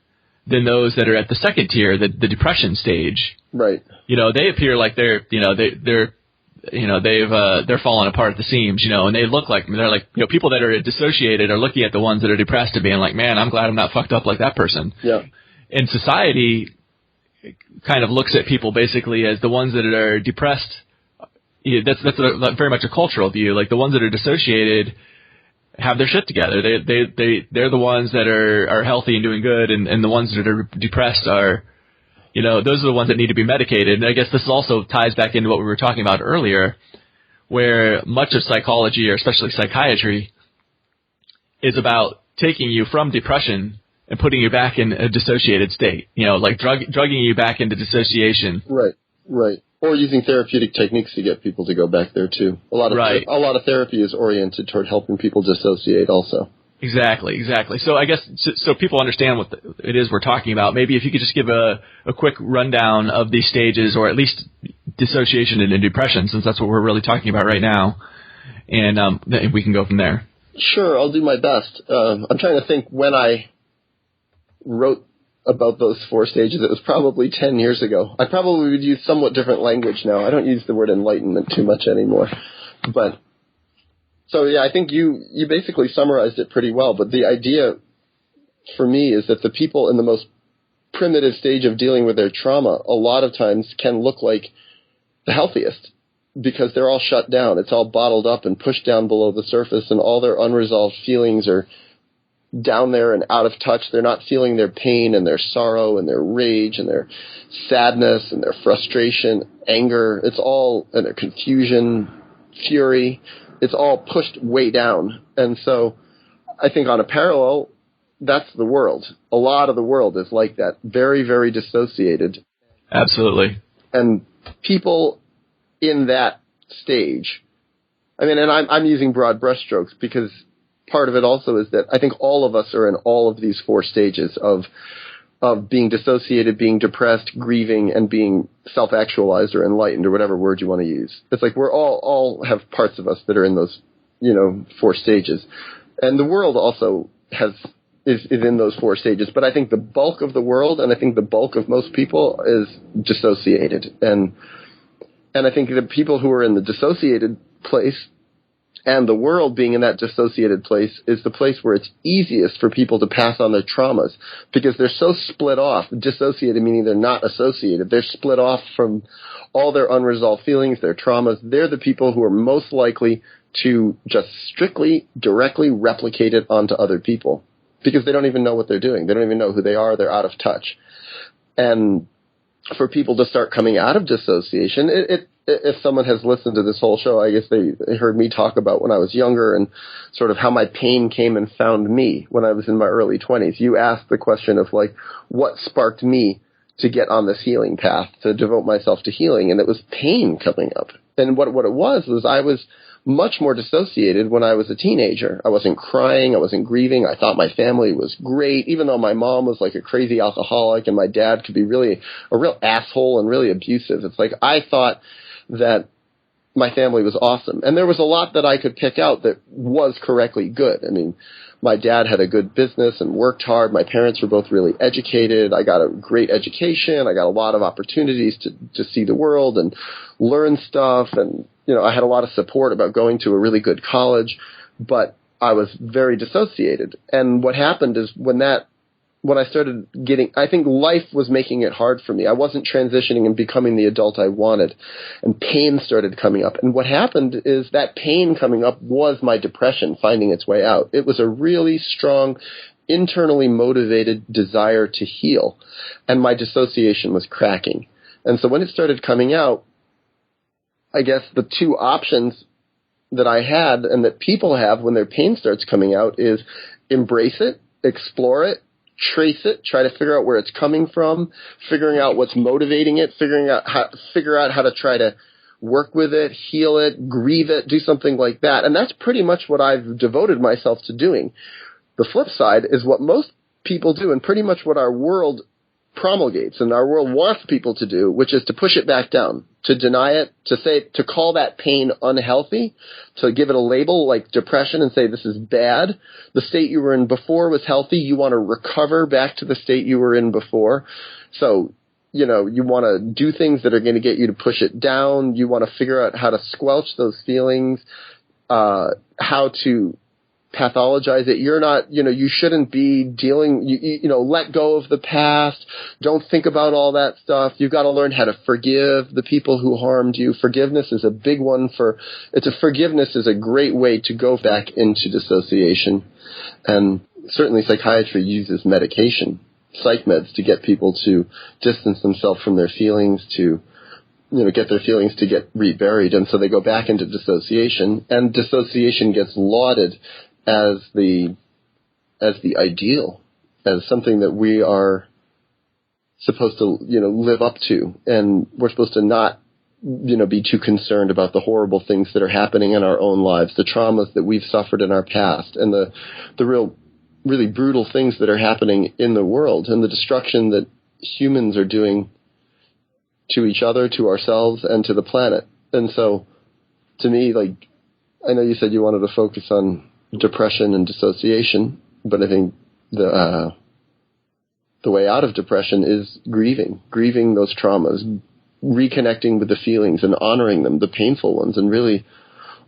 than those that are at the second tier, the depression stage. Right. They appear like they're falling apart at the seams, and they look like, they're like, people that are dissociated are looking at the ones that are depressed and being like, man, I'm glad I'm not fucked up like that person. Yeah. And society kind of looks at people basically as the ones that are depressed. That's very much a cultural view. Like the ones that are dissociated have their shit together. They're the ones that are healthy and doing good, and the ones that are depressed are, those are the ones that need to be medicated. And I guess this also ties back into what we were talking about earlier, where much of psychology, or especially psychiatry, is about taking you from depression and putting you back in a dissociated state, like drugging you back into dissociation. Right, right. Or using therapeutic techniques to get people to go back there too. A lot of therapy is oriented toward helping people dissociate also. Exactly. So I guess, so people understand what it is we're talking about, maybe if you could just give a quick rundown of these stages, or at least dissociation and depression, since that's what we're really talking about right now, and then we can go from there. Sure, I'll do my best. I'm trying to think when I wrote about those 4 stages. It was probably 10 years ago. I probably would use somewhat different language now. I don't use the word enlightenment too much anymore. But so, yeah, I think you basically summarized it pretty well. But the idea for me is that the people in the most primitive stage of dealing with their trauma a lot of times can look like the healthiest because they're all shut down. It's all bottled up and pushed down below the surface, and all their unresolved feelings are down there and out of touch. They're not feeling their pain and their sorrow and their rage and their sadness and their frustration, anger. It's all, and their confusion, fury. It's all pushed way down. And so I think on a parallel, that's the world. A lot of the world is like that. Very, very dissociated. Absolutely. And people in that stage, I mean, and I'm using broad brushstrokes because part of it also is that I think all of us are in all of these 4 stages of being dissociated, being depressed, grieving, and being self-actualized or enlightened, or whatever word you want to use. It's like we're all have parts of us that are in those, 4 stages. And the world also is in those 4 stages. But I think the bulk of the world, and I think the bulk of most people, is dissociated. And I think the people who are in the dissociated place, and the world being in that dissociated place, is the place where it's easiest for people to pass on their traumas, because they're so split off. Dissociated meaning they're not associated. They're split off from all their unresolved feelings, their traumas. They're the people who are most likely to just strictly, directly replicate it onto other people, because they don't even know what they're doing. They don't even know who they are. They're out of touch. And for people to start coming out of dissociation. If someone has listened to this whole show, I guess they heard me talk about when I was younger and sort of how my pain came and found me when I was in my early 20s. You asked the question of, like, what sparked me to get on this healing path, to devote myself to healing, and it was pain coming up. And what it was I was much more dissociated when I was a teenager. I wasn't crying. I wasn't grieving. I thought my family was great, even though my mom was like a crazy alcoholic and my dad could be really a real asshole and really abusive. It's like I thought that my family was awesome. And there was a lot that I could pick out that was correctly good. I mean, my dad had a good business and worked hard. My parents were both really educated. I got a great education. I got a lot of opportunities to see the world and learn stuff. And, you know, I had a lot of support about going to a really good college, but I was very dissociated. And what happened is when I started I think life was making it hard for me. I wasn't transitioning and becoming the adult I wanted, and pain started coming up. And what happened is that pain coming up was my depression finding its way out. It was a really strong, internally motivated desire to heal, and my dissociation was cracking. And so when it started coming out, I guess the two options that I had and that people have when their pain starts coming out is embrace it, explore it, trace it, try to figure out where it's coming from, figuring out what's motivating it, figure out how to try to work with it, heal it, grieve it, do something like that. And that's pretty much what I've devoted myself to doing. The flip side is what most people do and pretty much what our world promulgates and our world wants people to do, which is to push it back down, to deny it, to call that pain unhealthy, to give it a label like depression and say this is bad. The state you were in before was healthy. You want to recover back to the state you were in before. So, you know, you want to do things that are going to get you to push it down. You want to figure out how to squelch those feelings, how to pathologize it. You're not, you know, you shouldn't be dealing, you know, let go of the past. Don't think about all that stuff. You've got to learn how to forgive the people who harmed you. Forgiveness is a big one forgiveness is a great way to go back into dissociation. And certainly psychiatry uses medication, psych meds, to get people to distance themselves from their feelings, to, you know, get their feelings to get reburied. And so they go back into dissociation, and dissociation gets lauded as the ideal, as something that we are supposed to, you know, live up to. And we're supposed to not, you know, be too concerned about the horrible things that are happening in our own lives, the traumas that we've suffered in our past, and the really brutal things that are happening in the world, and the destruction that humans are doing to each other, to ourselves, and to the planet. And so, to me, like, I know you said you wanted to focus on depression and dissociation, but I think the way out of depression is grieving those traumas, reconnecting with the feelings and honoring them, the painful ones, and really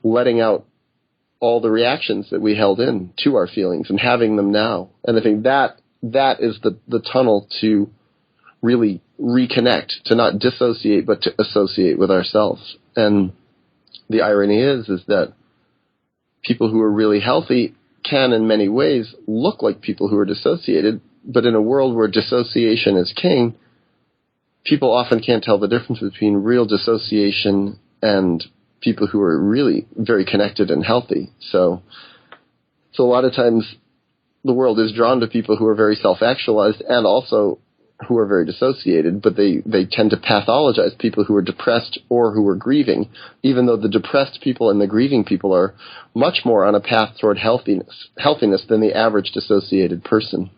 letting out all the reactions that we held in to our feelings and having them now. And I think that is the tunnel to really reconnect, to not dissociate, but to associate with ourselves. And the irony is that people who are really healthy can, in many ways, look like people who are dissociated, but in a world where dissociation is king, people often can't tell the difference between real dissociation and people who are really very connected and healthy. So a lot of times the world is drawn to people who are very self-actualized and also who are very dissociated, but they tend to pathologize people who are depressed or who are grieving, even though the depressed people and the grieving people are much more on a path toward healthiness than the average dissociated person.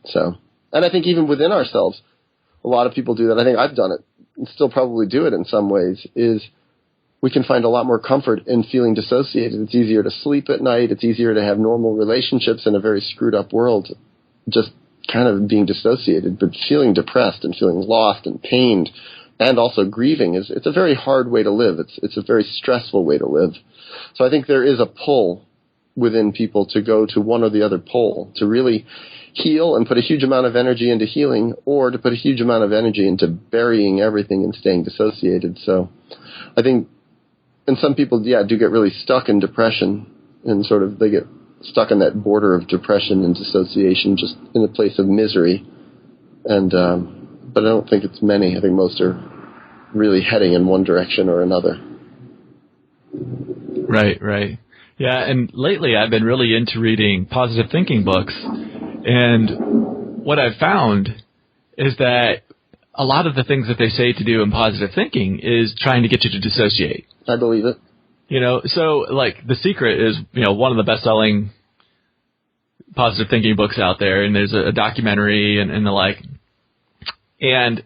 So, and I think even within ourselves, a lot of people do that. I think I've done it and still probably do it in some ways, is we can find a lot more comfort in feeling dissociated. It's easier to sleep at night. It's easier to have normal relationships in a very screwed up world, just kind of being dissociated. But feeling depressed and feeling lost and pained and also grieving it's a very hard way to live. It's a very stressful way to live. So I think there is a pull within people to go to one or the other pole, to really heal and put a huge amount of energy into healing, or to put a huge amount of energy into burying everything and staying dissociated. So I think, and some people, do get really stuck in depression, and sort of they get stuck on that border of depression and dissociation, just in a place of misery. And but I don't think it's many. I think most are really heading in one direction or another. Right. Yeah, and lately I've been really into reading positive thinking books, and what I've found is that a lot of the things that they say to do in positive thinking is trying to get you to dissociate. I believe it. So like The Secret is, one of the best-selling positive thinking books out there, and there's a documentary and the like. And,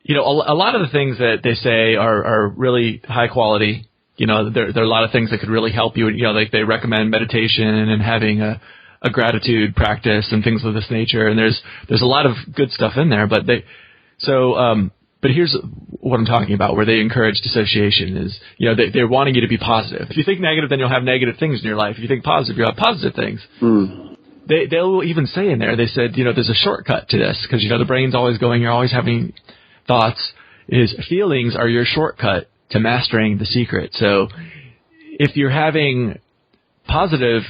a lot of the things that they say are really high quality. There are a lot of things that could really help you. Like they recommend meditation and having a gratitude practice and things of this nature. And there's a lot of good stuff in there. But but here's what I'm talking about, where they encourage dissociation is, they're wanting you to be positive. If you think negative, then you'll have negative things in your life. If you think positive, you'll have positive things. They'll even say in there, they said, there's a shortcut to this because, the brain's always going, you're always having thoughts, is feelings are your shortcut to mastering the secret. So if you're having positive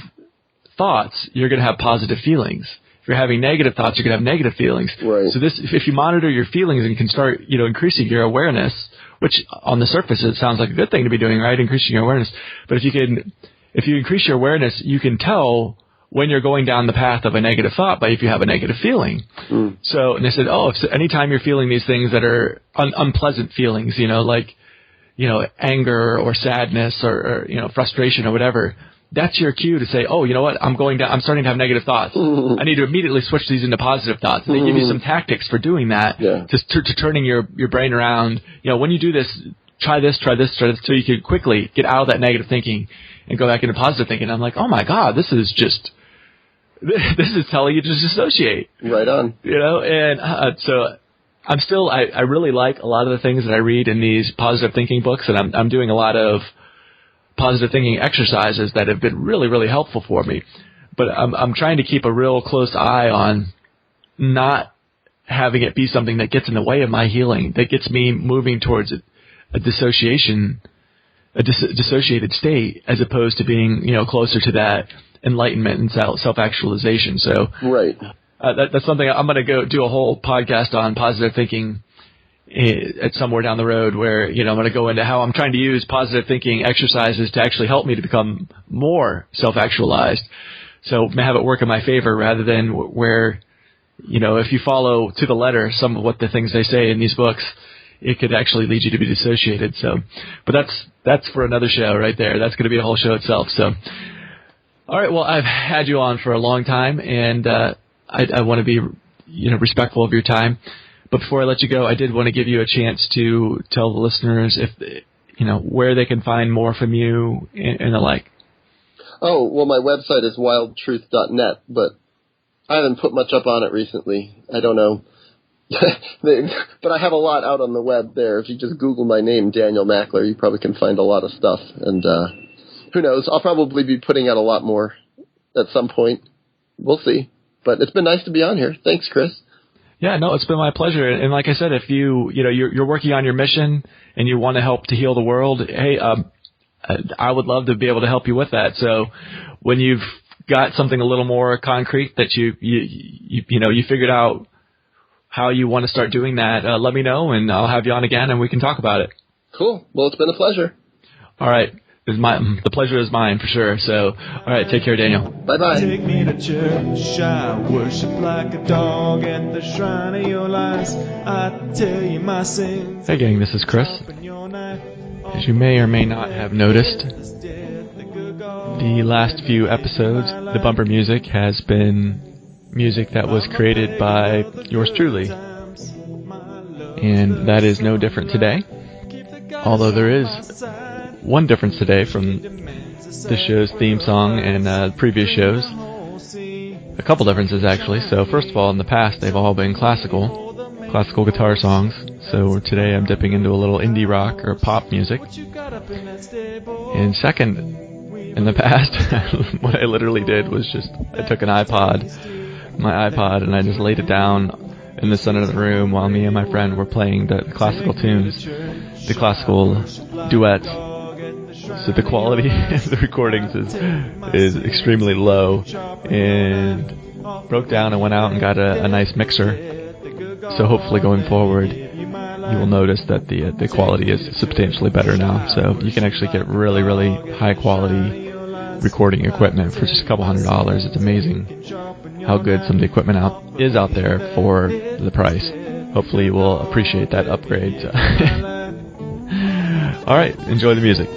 thoughts, you're going to have positive feelings. If you're having negative thoughts, you're going to have negative feelings. Right. So if you monitor your feelings and can start, increasing your awareness, which on the surface it sounds like a good thing to be doing, right? Increasing your awareness. But if you increase your awareness, you can tell when you're going down the path of a negative thought by if you have a negative feeling. So, and they said, anytime you're feeling these things that are unpleasant feelings, like, anger or sadness or frustration or whatever, that's your cue to say, you know what, I'm starting to have negative thoughts. I need to immediately switch these into positive thoughts. And they give you some tactics for doing that, to turning your brain around. When you do this, try this, so you can quickly get out of that negative thinking and go back into positive thinking. I'm like, oh my God, this is telling you to dissociate. Right on. And so I really like a lot of the things that I read in these positive thinking books, and I'm doing a lot of positive thinking exercises that have been really, really helpful for me. But I'm trying to keep a real close eye on not having it be something that gets in the way of my healing, that gets me moving towards a dissociated state, as opposed to being, closer to that enlightenment and self-actualization. So right. That's something I'm going to go do a whole podcast on positive thinking at somewhere down the road, where, I'm going to go into how I'm trying to use positive thinking exercises to actually help me to become more self-actualized. So have it work in my favor, rather than where, if you follow to the letter some of what the things they say in these books, it could actually lead you to be dissociated. So, but that's for another show right there. That's going to be a whole show itself. So, all right. Well, I've had you on for a long time, and I want to be, respectful of your time. But before I let you go, I did want to give you a chance to tell the listeners where they can find more from you and the like. Oh, well, my website is wildtruth.net, but I haven't put much up on it recently. I don't know. But I have a lot out on the web there. If you just Google my name, Daniel Mackler, you probably can find a lot of stuff. And who knows? I'll probably be putting out a lot more at some point. We'll see. But it's been nice to be on here. Thanks, Chris. Yeah, no, it's been my pleasure. And like I said, if you're working on your mission and you want to help to heal the world, hey, I would love to be able to help you with that. So when you've got something a little more concrete that you figured out how you want to start doing that, let me know, and I'll have you on again and we can talk about it. Cool. Well, it's been a pleasure. All right. The pleasure is mine, for sure. So, all right, take care, Daniel. Bye-bye. Take me to church, I worship like a dog at the shrine of your lies. I tell you my sins. Hey, gang, this is Chris. As you may or may not have noticed, the last few episodes, the bumper music has been music that was created by yours truly. And that is no different today. Although there is one difference today from this show's theme song and previous shows. A couple differences, actually. So first of all, in the past, they've all been classical guitar songs. So today I'm dipping into a little indie rock or pop music. And second, in the past, what I literally did was I took my iPod, and I just laid it down in the center of the room while me and my friend were playing the classical tunes, the classical duets. So the quality of the recordings is extremely low, and broke down and went out and got a nice mixer So hopefully going forward, you will notice that the quality is substantially better now. So you can actually get really, really high quality recording equipment for just a couple $100s. It's amazing how good some of the equipment is out there for the price. Hopefully you will appreciate that upgrade. All right, enjoy the music.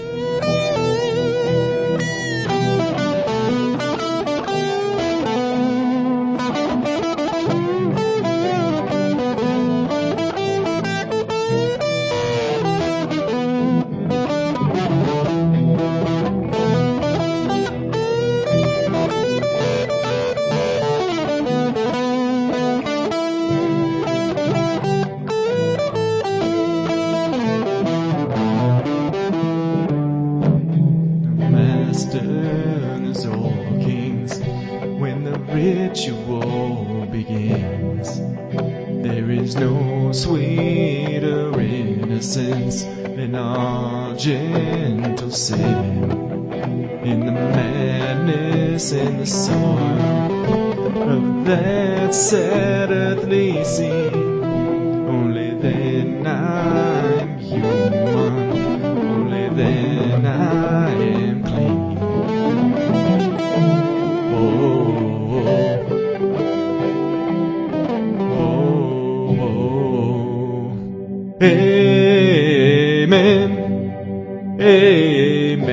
Masters or kings, when the ritual begins, there is no sweeter innocence than our gentle sin. In the madness and the soil of that sad earthly scene, only then I'm human, only then I am clean. Oh, oh, oh, oh. Amen, amen,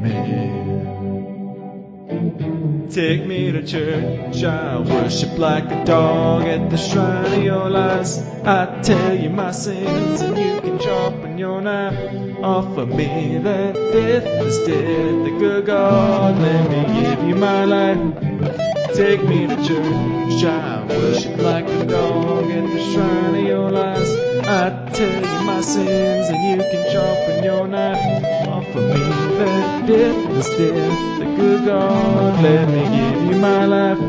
amen. Take me to church, I worship like a dog at the shrine of your lies. I tell you my sins and you can sharpen your knife. Offer me that death is dead, the good God, let me give you my life. Take me to church, I worship like a dog at the shrine of your lies. I tell you my sins and you can sharpen your knife. Offer me that death is dead, the good God, let me give you my life.